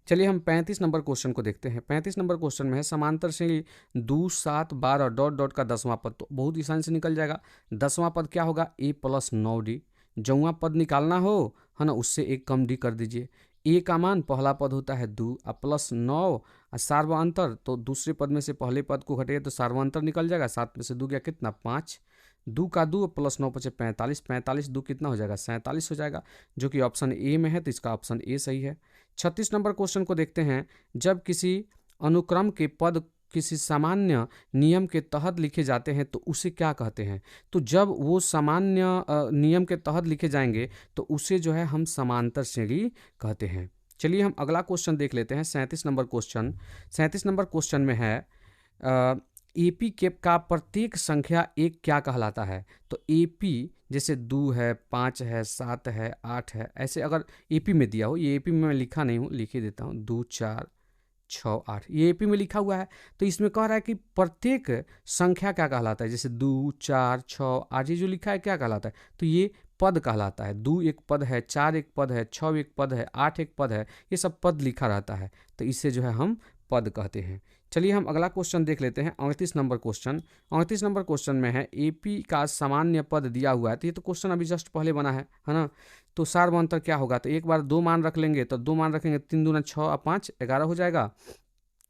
चलिए हम 35 नंबर क्वेश्चन को देखते हैं। 35 नंबर क्वेश्चन में है समांतर श्रेणी 2 7 12 डॉट डॉट का 10वां पद। तो बहुत आसानी से निकल जाएगा। 10वां पद क्या होगा, A+9D। जौवां पद निकालना हो है ना, उससे एक कम डी कर दीजिए। ए का मान पहला पद होता है 2 और +9 और सार्वअंतर, तो दूसरे पद में से पहले पद को घटेगा तो सार्वअंतर निकल जाएगा। 7 में से 2 गया कितना, 5। 2 का 2 +9 बचे 45, 45 2 कितना हो जाएगा, 47 हो जाएगा, जो कि ऑप्शन ए में है, तो इसका ऑप्शन ए सही है। 36 नंबर क्वेश्चन को देखते हैं। जब किसी अनुक्रम के पद किसी सामान्य नियम के तहत लिखे जाते हैं तो उसे क्या कहते हैं। तो जब वो सामान्य नियम के तहत लिखे जाएंगे तो उसे जो है हम समांतर श्रेणी कहते हैं। चलिए हम अगला क्वेश्चन देख लेते हैं। 37 नंबर क्वेश्चन। 37 नंबर क्वेश्चन में है एपी के का प्रत्येक संख्या एक क्या कहलाता है। तो एपी जैसे 2 है, 5 है, 7 है, 8 है, ऐसे अगर एपी में दिया हो, ये एपी में मैं लिखा नहीं हूँ, लिख ही देता हूँ, 2 4 6 8, ये एपी में लिखा हुआ है। तो इसमें कह रहा है कि प्रत्येक संख्या क्या कहलाता है। जैसे 2 4 6 8, ये जो लिखा है क्या कहलाता है, तो ये पद कहलाता है। 2 एक पद है, 4 एक पद है, 6 एक पद है, 8 एक पद है, ये सब पद लिखा रहता है, तो इसे जो है हम पद कहते हैं। चलिए हम अगला क्वेश्चन देख लेते हैं। 38 नंबर क्वेश्चन। 38 नंबर क्वेश्चन में है एपी का सामान्य पद दिया हुआ है। तो ये तो क्वेश्चन अभी जस्ट पहले बना है ना। तो सार्वअंतर क्या होगा, तो एक बार 2 मान रख लेंगे, तो 2 मान रखेंगे, 3 दूना 6 और 5 11 हो जाएगा।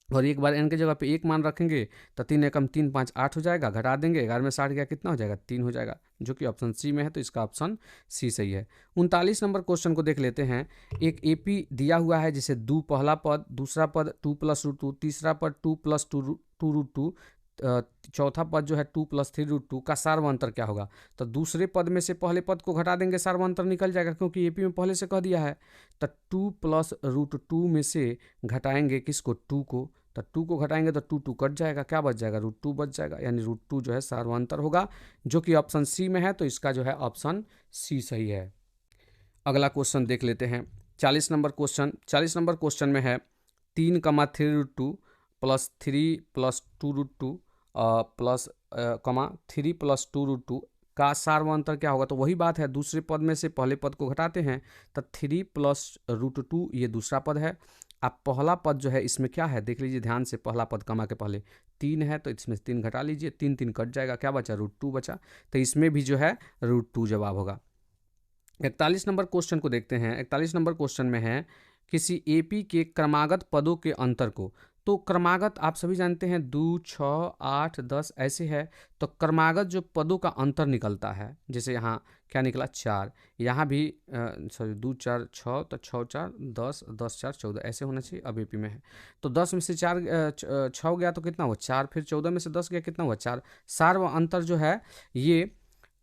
और एक बार n के जगह पे 1 मान रखेंगे तो 3 एकम 3 5 8 हो जाएगा। घटा देंगे, 11 में 60 गया कितना हो जाएगा, 3 हो जाएगा, जो कि ऑप्शन सी में है, तो इसका ऑप्शन सी सही है। 39 नंबर क्वेश्चन को देख लेते हैं। एक एपी दिया हुआ है, जिसे 2 पहला पद, दूसरा पद 2 + √2, तीसरा पद 2 + 2√2, चौथा पद जो है 2 + 3√2 का सार्वअंतर क्या होगा। तो दूसरे पद में से पहले पद को घटा देंगे, सार्वअंतर निकल जाएगा, क्योंकि एपी में पहले से कह दिया है। तो 2 + √2 में से घटाएंगे किसको, 2 को, तो 2 को घटाएंगे तो 2 2 कट जाएगा, क्या बच जाएगा, √2 बच जाएगा, यानी √2 जो है सार्वअंतर होगा, जो कि ऑप्शन सी में है, तो इसका जो है ऑप्शन सी सही है। अगला क्वेश्चन देख लेते हैं। 40 नंबर क्वेश्चन। 40 नंबर क्वेश्चन में है 3, 3√2 + 3 + 2√2 प्लस 3 + 2√2 का सार्वअंतर क्या होगा। तो वही बात है, दूसरे पद में से पहले पद को घटाते हैं, तो 3 + √2 ये दूसरा पद है। अब पहला पद जो है इसमें क्या है, देख लीजिए ध्यान से, पहला पद कमा के पहले 3 है, तो इसमें 3 घटा लीजिए, 3 3 कट जाएगा, क्या बचा, √2 बचा, तो इसमें भी जो है √2 जवाब होगा। 41 नंबर क्वेश्चन को देखते हैं। 41 नंबर क्वेश्चन में है किसी एपी के क्रमागत पदों के अंतर को। तो क्रमागत आप सभी जानते हैं 2 6 8 10 ऐसे है। तो क्रमागत जो पदों का अंतर निकलता है, जैसे यहाँ क्या निकला, 4, यहाँ भी 2 4 6, तो 6 4 10, 10 4 14 ऐसे होना चाहिए, अब एपी में है। तो 10 में से 4 6 गया तो कितना हुआ, 4, फिर 14 में से 10 गया कितना हुआ, 4। सार्व अंतर जो है ये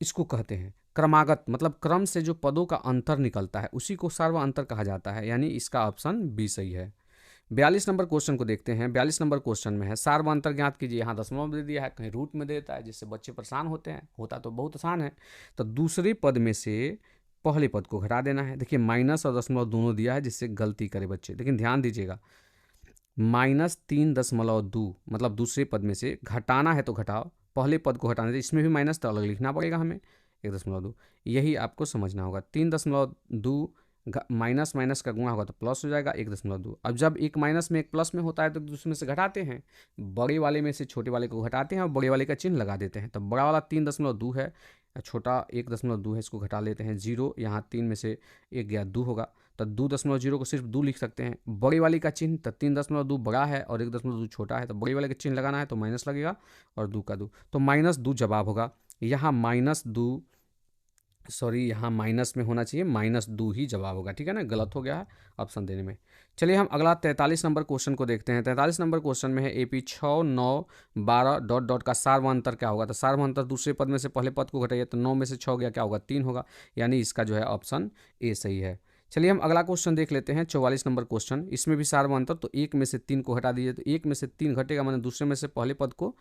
इसको कहते हैं क्रमागत, मतलब क्रम से जो पदों का अंतर निकलता है उसी को सार्व अंतर कहा जाता है, यानी इसका ऑप्शन बी सही है। 42 नंबर क्वेश्चन को देखते हैं। 42 नंबर क्वेश्चन में है सार्व अंतर ज्ञात कीजिए। यहाँ दशमलव दे दिया है, कहीं रूट में दे देता है, जिससे बच्चे परेशान होते हैं, होता तो बहुत आसान है। तो दूसरे पद में से पहले पद को घटा देना है। देखिए माइनस और दशमलव दोनों दिया है, जिससे गलती करे बच्चे, लेकिन ध्यान दीजिएगा, -3.2 मतलब दूसरे पद में से घटाना है तो घटाओ, पहले पद को हटाना है, इसमें भी माइनस तो अलग लिखना पड़ेगा हमें, 1.2, यही आपको समझना होगा। 3.2 माइनस माइनस का गुणा होगा तो प्लस हो जाएगा 1.2। अब जब एक माइनस में एक प्लस में होता है तो दूसरे में से घटाते हैं, बड़े वाले में से छोटे वाले को घटाते हैं और बड़े वाले का चिन्ह लगा देते हैं। तो बड़ा वाला 3.2 है, छोटा 1.2 है, इसको घटा लेते हैं 0, यहाँ 3 में से 1 गया 2 होगा, तो 2.0 को सिर्फ 2 लिख सकते हैं। बड़े वाले का चिन्ह, तो 3.2 बड़ा है और 1.2 छोटा है, तो बड़े वाले का चिन्ह लगाना है तो माइनस लगेगा और 2 का 2, तो -2 जवाब होगा। यहाँ -2 सॉरी, यहाँ माइनस में होना चाहिए, -2 ही जवाब होगा, ठीक है ना, गलत हो गया है ऑप्शन देने में। चलिए हम अगला 43 नंबर क्वेश्चन को देखते हैं। 43 नंबर क्वेश्चन में है एपी 6 9 12 डॉट डॉट का सार्वअंतर क्या होगा। तो सार्वअंतर दूसरे पद में से पहले पद को घटाइए, तो 9 में से 6 गया, क्या होगा, 3 होगा, यानी इसका जो है ऑप्शन ए सही है। चलिए हम अगला क्वेश्चन देख लेते हैं। 44 नंबर क्वेश्चन, इसमें भी सार्वअंतर, तो 1 में से 3 को हटा दीजिए, तो 1 में से 3 घटेगा, मैंने दूसरे में से पहले पद को,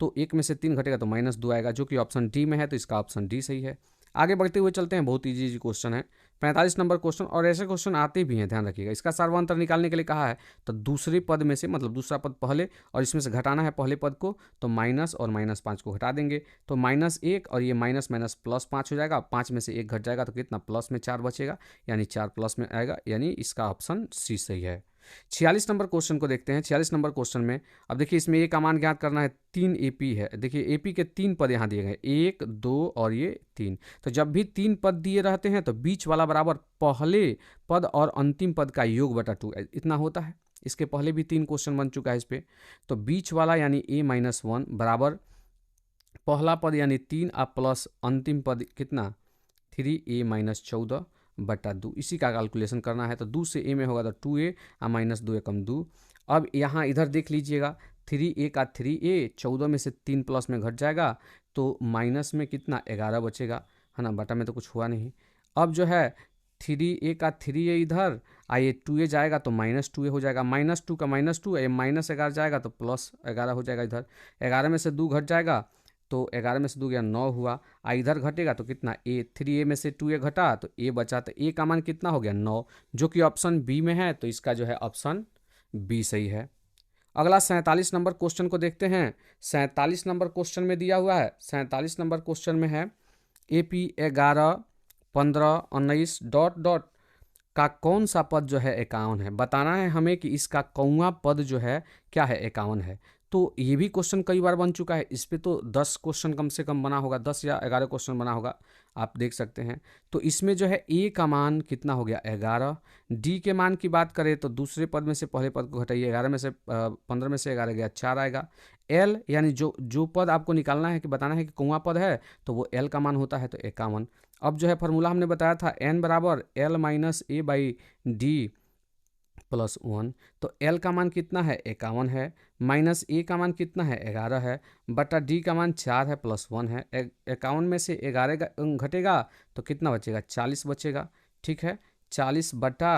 तो 1 में से 3 घटेगा तो -2 आएगा, जो कि ऑप्शन डी में है, तो इसका ऑप्शन डी सही है। आगे बढ़ते हुए चलते हैं, बहुत ईजी क्वेश्चन है। 45 नंबर क्वेश्चन, और ऐसे क्वेश्चन आते भी हैं, ध्यान रखिएगा। इसका सर्वांतर निकालने के लिए कहा है, तो दूसरे पद में से, मतलब दूसरा पद पहले और इसमें से घटाना है पहले पद को, तो माइनस और -5 को घटा देंगे, तो -1 और ये माइनस माइनस +5 हो जाएगा, 5 में से 1 घट जाएगा तो कितना, प्लस में 4 बचेगा, यानी 4 प्लस में आएगा, यानी इसका ऑप्शन सी सही है। 46 नंबर क्वेश्चन को देखते हैं। 46 नंबर क्वेश्चन में अब देखिए, इसमें ए का मान ज्ञात करना है। 3 एपी है, देखिए एपी के 3 पद यहाँ दिए गए, 1 2 और ये 3। तो जब भी 3 पद दिए रहते हैं तो बीच वाला बराबर पहले पद और अंतिम पद का योग बटा 2 इतना होता है। इसके पहले भी 3 क्वेश्चन बन चुका है इस पर। तो बीच वाला यानी a-1 बराबर पहला पद यानी 3 और प्लस अंतिम पद कितना, 3a-14 बटा 2, इसी का कैलकुलेशन करना है। तो 2 से a में होगा तो 2a और -2 एकम 2। अब यहाँ इधर देख लीजिएगा, 3a का 3a, 14 में से 3 प्लस में घट जाएगा, तो माइनस में कितना, 11 बचेगा, है ना, बटा में तो कुछ हुआ नहीं। अब जो है 3a का 3a इधर, ये 2a जाएगा तो -2a हो जाएगा, -2 का -2, ये -11 जाएगा तो +11 हो जाएगा। इधर 11 में से 2 घट जाएगा, तो 11 में से 2 गया 9 हुआ, इधर घटेगा तो कितना, ए 3a में से 2a घटा तो a बचा, तो a का मान कितना हो गया, 9, जो कि ऑप्शन बी में है। तो इसका जो है ऑप्शन बी सही है। अगला 47 नंबर क्वेश्चन को देखते हैं। 47 नंबर क्वेश्चन में दिया हुआ है, 47 नंबर क्वेश्चन में है AP 11 15 19 डॉट डॉट का कौन सा पद जो है 51 है। बताना है हमें कि इसका कौवा पद जो है क्या है, 51 है। तो ये भी क्वेश्चन कई बार बन चुका है, इस पे तो 10 क्वेश्चन कम से कम बना होगा, 10 या 11 क्वेश्चन बना होगा, आप देख सकते हैं। तो इसमें जो है ए का मान कितना हो गया, 11। डी के मान की बात करें तो दूसरे पद में से पहले पद को घटाइए, 11 में से 15 में से 11 गया 4 आएगा। एल यानी जो पद आपको निकालना है कि बताना है कि कौवा पद है, तो वो एल का मान होता है, तो 51। अब जो है फार्मूला हमने बताया था, एन बराबर L minus A by D plus 1। तो एल का मान कितना है, 51 है, माइनस ए का मान कितना है, 11 है, बटा डी का मान 4 है, प्लस 1 है। 51 में से 11 घटेगा तो कितना बचेगा, 40 बचेगा। ठीक है, 40 बटा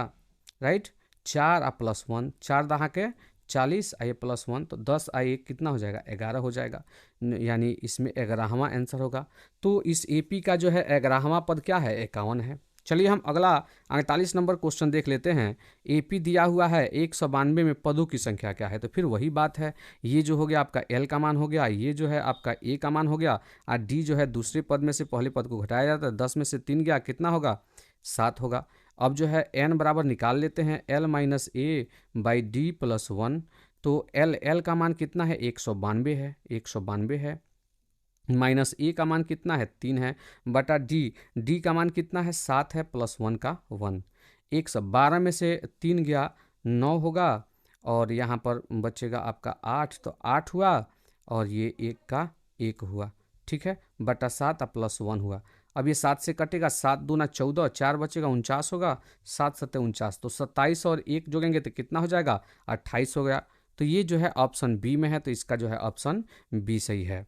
राइट 4 और प्लस 1, 4 दहा के 40 आइए प्लस 1, तो 10 आइए कितना हो जाएगा, 11 हो जाएगा, यानी इसमें 11वां आंसर होगा। तो इस एपी का जो है 11वां पद क्या है, 51 है। चलिए हम अगला 48 नंबर क्वेश्चन देख लेते हैं। एपी दिया हुआ है, 192 में पदों की संख्या क्या है। तो फिर वही बात है, ये जो हो गया आपका एल का मान हो गया, ये जो है आपका ए का मान हो गया, और डी जो है दूसरे पद में से पहले पद को घटाया जाता है, 10 में से 3 गया, कितना होगा, 7 होगा। अब जो है एन बराबर निकाल लेते हैं, L minus A by D plus 1। तो एल का मान कितना है, 192 है, 192 है, माइनस ए का मान कितना है, 3 है, बटा डी का मान कितना है, 7 है, प्लस 1 का 1। 112 में से 3 गया 9 होगा, और यहाँ पर बचेगा आपका 8, तो 8 हुआ, और ये 1 का 1 हुआ। ठीक है, बटा 7 और प्लस 1 हुआ। अब ये 7 से कटेगा, 7 दूना 14, 4 बचेगा 49 होगा, 7 सत्ते 49, तो 27 और 1 जोड़ेंगे तो कितना हो जाएगा, 28 हो गया। तो ये जो है ऑप्शन बी में है, तो इसका जो है ऑप्शन बी सही है।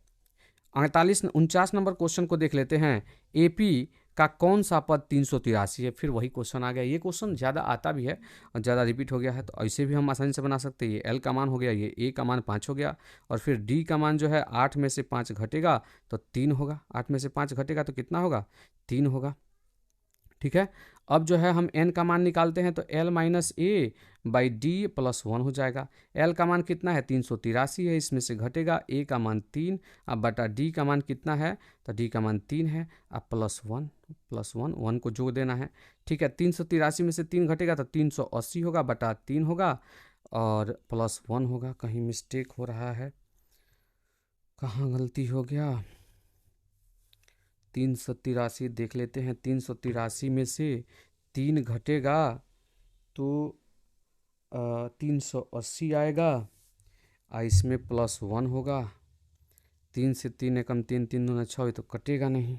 49 नंबर क्वेश्चन को देख लेते हैं। एपी का कौन सा पद 383 है। फिर वही क्वेश्चन आ गया, ये क्वेश्चन ज़्यादा आता भी है और ज़्यादा रिपीट हो गया है, तो ऐसे भी हम आसानी से बना सकते हैं। ये एल का मान हो गया, ये ए का मान 5 हो गया, और फिर डी का मान जो है 8 में से 5 घटेगा तो 3 होगा, 8 में से 5 घटेगा तो कितना होगा, 3 होगा। ठीक है, अब जो है हम एन का मान निकालते हैं, तो L minus A by D plus 1 हो जाएगा। एल का मान कितना है, 383 है, इसमें से घटेगा ए का मान 3, अब बटा डी का मान कितना है, तो डी का मान 3 है, अब प्लस 1 1 को जोड़ देना है। ठीक है, 383 में से 3 घटेगा तो 380 होगा, बटा 3 होगा, और प्लस 1 होगा। कहीं मिस्टेक हो रहा है, कहाँ गलती हो गया, 383 देख लेते हैं। 383 में से 3 घटेगा तो 380 आएगा, इसमें प्लस 1 होगा। 3 से 3 एकम 3, 3 दूना 6, तो कटेगा नहीं,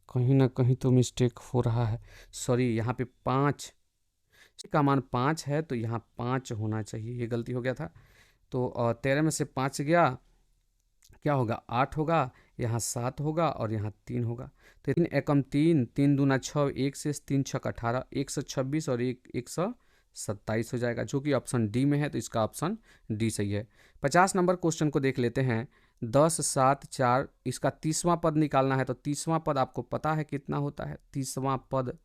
कहीं ना कहीं तो मिस्टेक हो रहा है। सॉरी, यहाँ पे 5 का मान 5 है, तो यहाँ 5 होना चाहिए, ये गलती हो गया था। तो 13 में से 5 गया, क्या होगा, 8 होगा, यहाँ 7 होगा, और यहाँ 3 होगा। तो 3 एकम 3, 3 दूना 6, 1 से 3 छक 18, 126 और 127 हो जाएगा, जो कि ऑप्शन डी में है, तो इसका ऑप्शन डी सही है। 50 नंबर क्वेश्चन को देख लेते हैं। 10 7 4, इसका 30वां पद निकालना है। तो 30वां पद आपको पता है कितना होता है, 30वां पद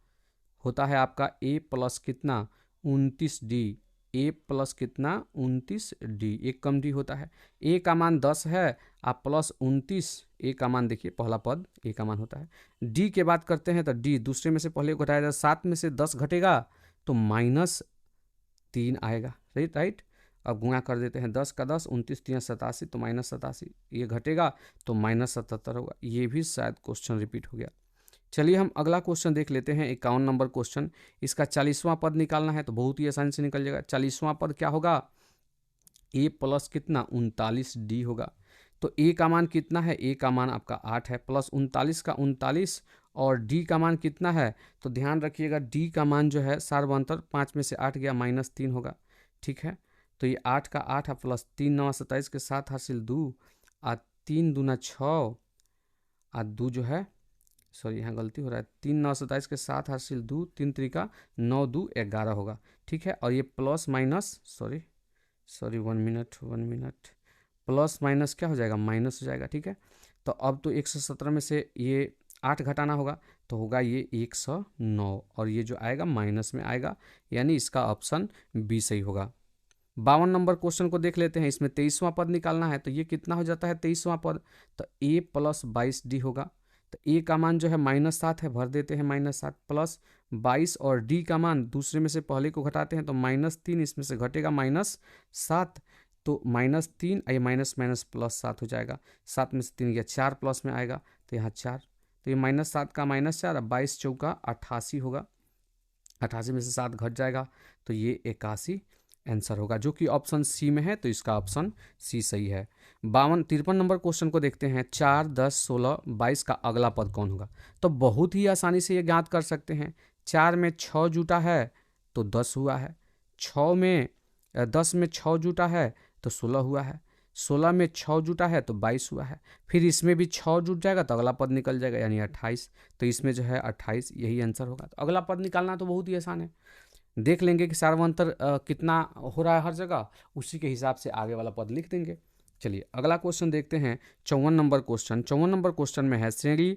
होता है आपका a प्लस कितना 29d, a प्लस कितना 29d, एक कम d होता है। a का मान 10 है, आप प्लस 29, a का मान देखिए पहला पद a का मान होता है। d के बात करते हैं तो d दूसरे में से पहले घटाया जाए, 7 में से 10 घटेगा तो -3 आएगा, राइट राइट। अब गुणा कर देते हैं, 10 का 10, 29 3 87, तो -87, ये घटेगा तो -77 होगा। ये भी शायद क्वेश्चन रिपीट हो गया। चलिए हम अगला क्वेश्चन देख लेते हैं, 51 नंबर क्वेश्चन। इसका 40वां पद निकालना है तो बहुत ही आसानी से निकल जाएगा। 40वां पद क्या होगा, a प्लस कितना 39d होगा। तो a का मान कितना है, a का मान आपका 8 है, प्लस 39 का 39, और d का मान कितना है, तो ध्यान रखिएगा d का मान जो है सार्वंतर 5 में से 8 गया -3 होगा, ठीक है। तो ये 8 का 8 है, प्लस 3 9 27 के 7 हासिल 2, आ 3 दूना 6, आ 2 जो है, सॉरी यहाँ गलती हो रहा है, 3 9 27 के 7 हासिल 2, 3 त्रिका 9 2 11 होगा, ठीक है। और ये plus minus, sorry 1 minute, plus minus क्या हो जाएगा, माइनस हो जाएगा, ठीक है। तो अब तो 117 में से ये 8 घटाना होगा तो होगा ये 109, और ये जो आएगा माइनस में आएगा, यानी इसका ऑप्शन बी सही होगा। 52 नंबर क्वेश्चन को देख लेते हैं। इसमें 23वां पद निकालना है तो ये कितना हो जाता है 23वां पद, तो a प्लस 22d होगा। तो a का मान जो है -7 है, भर देते हैं -7 प्लस 22, और d का मान दूसरे में से पहले को घटाते हैं तो -3, इसमें से घटेगा -7, तो -3, ये माइनस माइनस +7 हो जाएगा। 7 में से 3 गया 4, प्लस में आएगा तो यहाँ 4, तो ये -7 का -4, 22 चौका 88 होगा, 88 में से 7 घट जाएगा तो ये 81 आंसर होगा, जो कि ऑप्शन सी में है, तो इसका ऑप्शन सी सही है। 53 नंबर क्वेश्चन को देखते हैं। 4 10 16 22 का अगला पद कौन होगा, तो बहुत ही आसानी से ये ज्ञात कर सकते हैं। 4 में 6 जुटा है तो 10 हुआ है, 6 में 10 में 6 जुटा है तो 16 हुआ है, 16 में 6 जुटा है तो 22 हुआ है, फिर इसमें भी 6 जुट जाएगा तो अगला पद निकल जाएगा, यानी 28, तो इसमें जो है 28 यही आंसर होगा। तो अगला पद निकालना तो बहुत ही आसान है, देख लेंगे कि सार्वंतर कितना हो रहा है हर जगह, उसी के हिसाब से आगे वाला पद लिख देंगे। चलिए अगला क्वेश्चन देखते हैं। 54 नंबर क्वेश्चन, 54 नंबर क्वेश्चन में है श्रेणी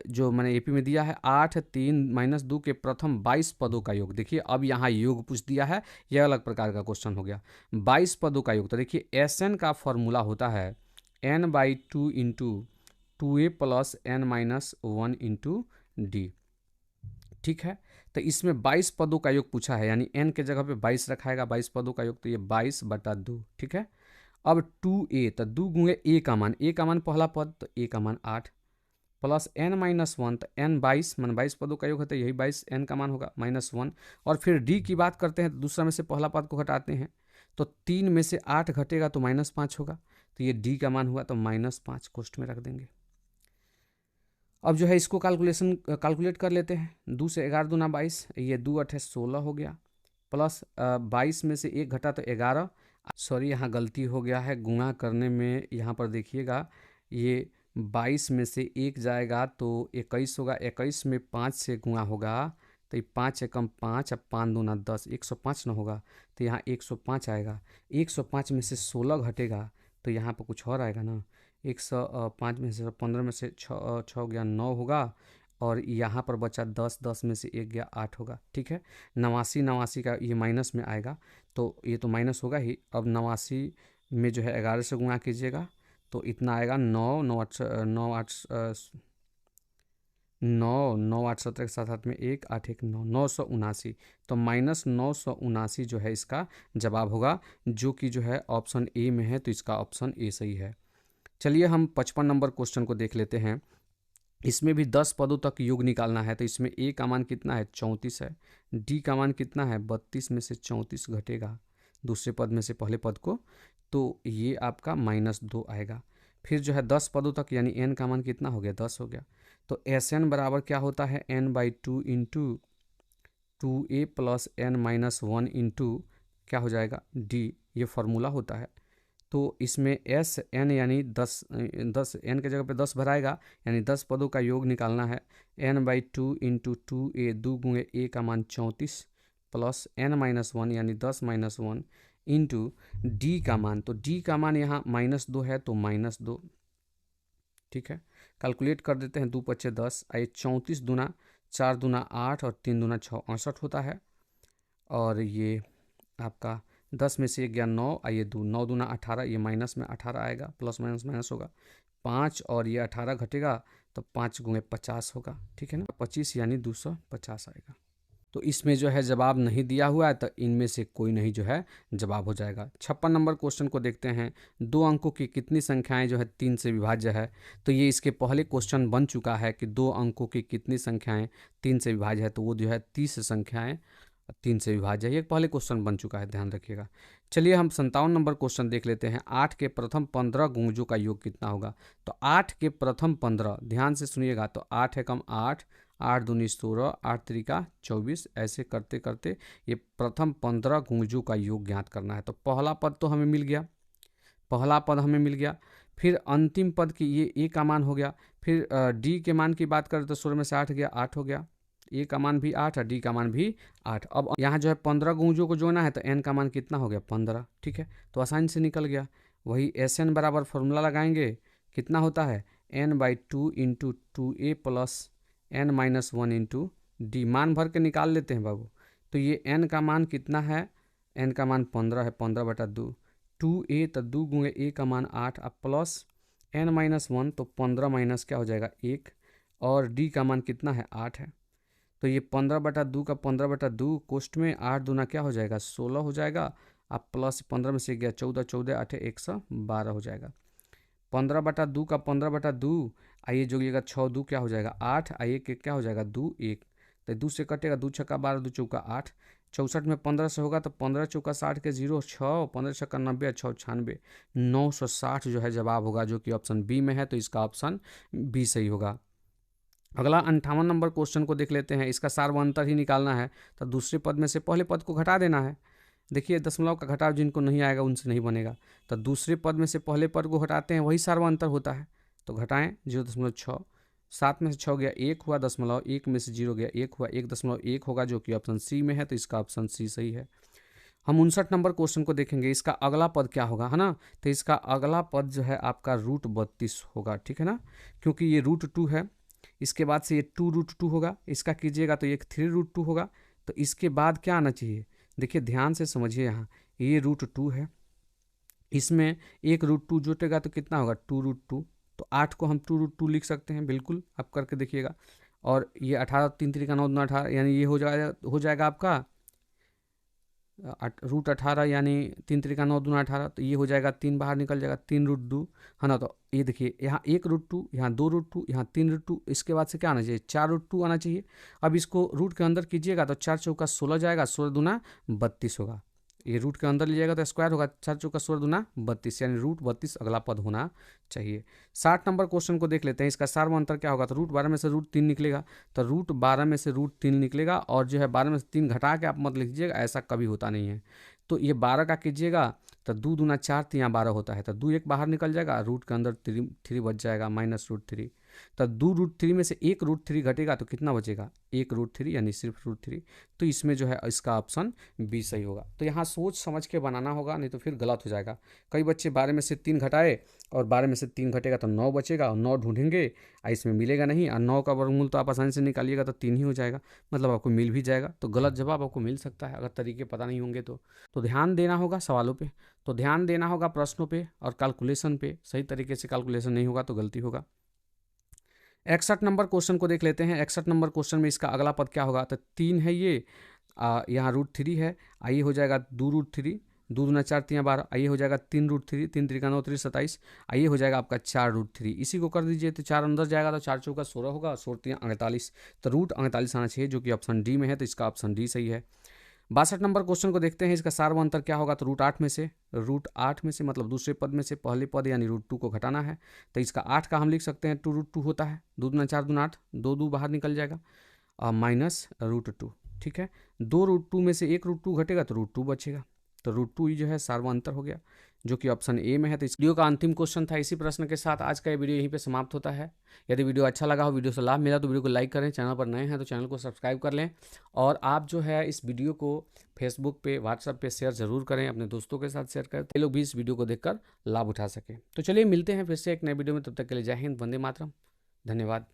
जो मैंने एपी में दिया है 8 3 -2 के प्रथम 22 पदों का योग। देखिए अब यहाँ योग पूछ दिया है, यह अलग प्रकार का क्वेश्चन हो गया। 22 पदों का योग, तो देखिए एस एन का फॉर्मूला होता है n/2 into 2a plus n-1 into D, ठीक है। तो इसमें 22 पदों का योग पूछा है, यानी n के जगह पे 22 रखाएगा, 22 पदों का योग, तो ये 22/2, ठीक है। अब 2a, तो 2 गुणे a का मान, a का मान पहला पद तो a का मान 8, प्लस n-1, तो n 22 मान 22 पदों का योग है तो यही 22 n का मान होगा -1, और फिर d की बात करते हैं तो दूसरा में से पहला पद को घटाते हैं तो 3 में से 8 घटेगा तो -5 होगा, तो ये d का मान हुआ तो -5 कोष्ठ में रख देंगे। अब जो है इसको कैलकुलेट कर लेते हैं। 2 से 11 दूना 22, ये 2 8 16 हो गया, प्लस 22 में से 1 घटा तो 11, सॉरी यहाँ गलती हो गया है गुणा करने में, यहाँ पर देखिएगा ये 22 में से 1 जाएगा तो 21 होगा, 21 में 5 से गुणा होगा तो ये 5 एकम 5, अब 5 दूना 10, 105 ना होगा, तो यहाँ 105 आएगा। 105 में से 16 घटेगा तो यहाँ पर कुछ और आएगा ना, 105 में से 15 में से 6 गया 9 होगा, और यहाँ पर बचा 10, 10 में से 1 गया 8 होगा, ठीक है। 89 का ये माइनस में आएगा तो ये तो माइनस होगा ही। अब 89 में जो है 11 से गुणा कीजिएगा तो इतना आएगा 9 9 8 9 8 9 9 8 17 के साथ हाथ में 1 8 1 9 979, तो -979 जो है इसका जवाब होगा, जो कि जो है ऑप्शन ए में है, तो इसका ऑप्शन ए सही है। चलिए हम 55 नंबर क्वेश्चन को देख लेते हैं। इसमें भी 10 पदों तक योग निकालना है, तो इसमें a का मान कितना है 34 है, d का मान कितना है 32 में से 34 घटेगा दूसरे पद में से पहले पद को, तो ये आपका -2 आएगा। फिर जो है 10 पदों तक, यानी n का मान कितना हो गया 10 हो गया, तो Sn बराबर क्या होता है n/2 into 2a plus n-1 into क्या हो जाएगा d, ये फार्मूला होता है। तो इसमें एस एन यानी 10 एन के जगह पे 10 भराएगा, यानी 10 पदों का योग निकालना है। n/2 इंटू 2a, 2 गुणे a का मान 34 प्लस n-1 यानी 10 -1 इंटू d का मान, तो d का मान यहाँ -2 है तो -2, ठीक है। कैलकुलेट कर देते हैं, 2 × 5 = 10, आइए 34 दूना 4 दूना 8 और 3 दूना 6 68 होता है। और ये आपका 10 में से 1 गया 9, आइए 9 दूना 18, ये माइनस में 18 आएगा, प्लस माइनस माइनस होगा 5 और ये 18 घटेगा तो 5 गुणे 50 होगा, ठीक है ना, 25 यानी 250 आएगा। तो इसमें जो है जवाब नहीं दिया हुआ है, तो इनमें से कोई नहीं जो है जवाब हो जाएगा। 56 नंबर क्वेश्चन को देखते हैं। 2 अंकों की कितनी संख्याएं जो है 3 से विभाज्य है। तो ये इसके पहले क्वेश्चन बन चुका है कि 2 अंकों की कितनी संख्याएं 3 से विभाज्य है, तो वो जो है 30 संख्याएं 3 से विभाज्य है। ये पहले क्वेश्चन बन चुका है, ध्यान रखिएगा। चलिए हम 57 नंबर क्वेश्चन देख लेते हैं। 8 के प्रथम 15 गुंजों का योग कितना होगा। तो 8 के प्रथम 15, ध्यान से सुनिएगा, तो 8 है कम 8, 8 दूनी 16, 8 त्रिका 24, ऐसे करते करते ये प्रथम 15 गुंजों का योग ज्ञात करना है। तो पहला पद तो हमें मिल गया, पहला पद हमें मिल गया। फिर अंतिम पद की ये ए का मान हो गया। फिर डी के मान की बात करें तो 16 में से 8 गया, 8 हो गया। ए का मान भी 8 और डी का मान भी 8। अब यहाँ जो है 15 गुंजों को जोड़ना है, तो एन का मान कितना हो गया 15, ठीक है, तो आसानी से निकल गया। वही एस एन बराबर फॉर्मूला लगाएंगे, कितना होता है n/2 into 2a plus n-1 into D, मान भर के निकाल लेते हैं बाबू। तो ये n का मान कितना है, n का मान 15 है, 15/2, 2a तो 2 गुणे a का मान 8, अब प्लस n-1 तो 15 माइनस क्या हो जाएगा 1, और d का मान कितना है 8 है। तो ये 15/2 का 15/2 कोष्ट में 8 दूना क्या हो जाएगा 16 हो जाएगा। अब प्लस 15 में से गया 14, 14 8 112 हो जाएगा। 15/2 का 15/2, आइए जोड़िएगा 6 2 क्या हो जाएगा 8, आइए के क्या हो जाएगा 2 1, तो 2 से कटेगा 2 छक्का 12, 2 चौका 8, 64 में 15 से होगा तो 15 चौका 60 के 0 6, 15 छक्का 90, 6 96, 960 जो है जवाब होगा, जो कि ऑप्शन बी में है। तो इसका ऑप्शन बी सही होगा। अगला 58 नंबर क्वेश्चन को देख लेते हैं। इसका सार्वंतर ही निकालना है, तो दूसरे पद में से पहले पद को घटा देना है। देखिए दशमलव का घटाव जिनको नहीं आएगा उनसे नहीं बनेगा, तो दूसरे पद में से पहले पद को घटाते हैं, वही सार्वंतर होता है। तो घटाएं 0.6, 7 में से 6 गया 1 हुआ, 1 में से 0 गया 1 हुआ, 1.1 होगा, जो कि ऑप्शन सी में है। तो इसका ऑप्शन सी सही है। हम 59 नंबर क्वेश्चन को देखेंगे। इसका अगला पद क्या होगा, है ना, तो इसका अगला पद जो है आपका √32 होगा, ठीक है ना, क्योंकि ये √2 है। इसके बाद से ये 2√2 होगा, इसका कीजिएगा तो ये 3√2 होगा। तो इसके बाद क्या आना चाहिए, देखिए ध्यान से समझिए, यहाँ ये √2 है, इसमें एक √2 जुटेगा तो कितना होगा 2√2, तो 8 को हम 2√2 लिख सकते हैं, बिल्कुल आप करके देखिएगा। और ये 18 3 3 का 9 2 18, यानी ये हो जाएगा आपका √18, यानी 3 3 का 9 2 18, तो ये हो जाएगा 3 बाहर निकल जाएगा 3√2, है ना। तो ये देखिए यहाँ 1√2, यहाँ 2√2, यहाँ 3√2, इसके बाद से क्या आना चाहिए 4√2 आना चाहिए। अब इसको रूट के अंदर कीजिएगा तो 4 चौका 16 जाएगा, 16 दूना 32 होगा। ये रूट के अंदर लीजिएगा तो स्क्वायर होगा, 4 चौका 16 दूना 32, यानी √32 अगला पद होना चाहिए। 60 नंबर क्वेश्चन को देख लेते हैं। इसका सार्वंतर क्या होगा, तो √12 में से √3 निकलेगा, तो √12 में से √3 निकलेगा, और जो है 12 में से 3 घटा के आप मत लिखिएगा, ऐसा कभी होता नहीं है। तो ये 12 का कीजिएगा तो 2 दूना 4, तो यहाँ 12 होता है, तो 2 1 बाहर निकल जाएगा, रूट के अंदर 3 बच जाएगा, -√3। तो 2√3 में से 1√3 घटेगा तो कितना बचेगा 1√3, यानी सिर्फ √3। तो इसमें जो है इसका ऑप्शन बी सही होगा। तो यहाँ सोच समझ के बनाना होगा, नहीं तो फिर गलत हो जाएगा। कई बच्चे 12 में से 3 घटाए और 12 में से 3 घटेगा तो 9 बचेगा, और 9 ढूंढेंगे और इसमें मिलेगा नहीं, और 9 का वर्गमूल तो आप आसानी से निकालिएगा तो 3 ही हो जाएगा, मतलब आपको मिल भी जाएगा। तो गलत जवाब आपको मिल सकता है अगर तरीके पता नहीं होंगे तो ध्यान देना होगा सवालों पे, तो ध्यान देना होगा प्रश्नों पे और कैलकुलेशन पे। सही तरीके से कैलकुलेशन नहीं होगा तो गलती होगा। 61 नंबर क्वेश्चन को देख लेते हैं। 61 नंबर क्वेश्चन में इसका अगला पद क्या होगा, तो 3 है ये, यहाँ √3 है, आइए हो जाएगा 2√3, 2 दूना 4 3 12, आइए हो जाएगा 3√3, 3 3 का 9 3 27, आइए हो जाएगा आपका 4√3। इसी को कर दीजिए तो 4 अंदर जाएगा तो 4 चौका 16 होगा, 16 48, तो √48 आना चाहिए, जो कि ऑप्शन डी में है। तो इसका ऑप्शन डी सही है। 62 नंबर क्वेश्चन को देखते हैं। इसका सार्वंतर क्या होगा, तो √8 में से मतलब दूसरे पद में से पहले पद यानी √2 को घटाना है। तो इसका 8 का हम लिख सकते हैं 2√2 होता है, 2 दूना 4 दूना 8, 2 2 बाहर निकल जाएगा, -√2, ठीक है। 2√2 में से 1√2 घटेगा तो √2 बचेगा, तो √2 ही जो है सार्वंतर हो गया, जो कि ऑप्शन ए में है। तो इस वीडियो का अंतिम क्वेश्चन था। इसी प्रश्न के साथ आज का ये वीडियो यहीं पे समाप्त होता है। यदि वीडियो अच्छा लगा हो, वीडियो से लाभ मिला तो वीडियो को लाइक करें, चैनल पर नए हैं तो चैनल को सब्सक्राइब कर लें, और आप जो है इस वीडियो को फेसबुक पे व्हाट्सएप पे शेयर जरूर करें, अपने दोस्तों के साथ शेयर करें, तो लोग भी इस वीडियो को देखकर लाभ उठा सकें। तो चलिए मिलते हैं फिर से एक नए वीडियो में, तब तक के लिए जय हिंद, वंदे मातरम, धन्यवाद।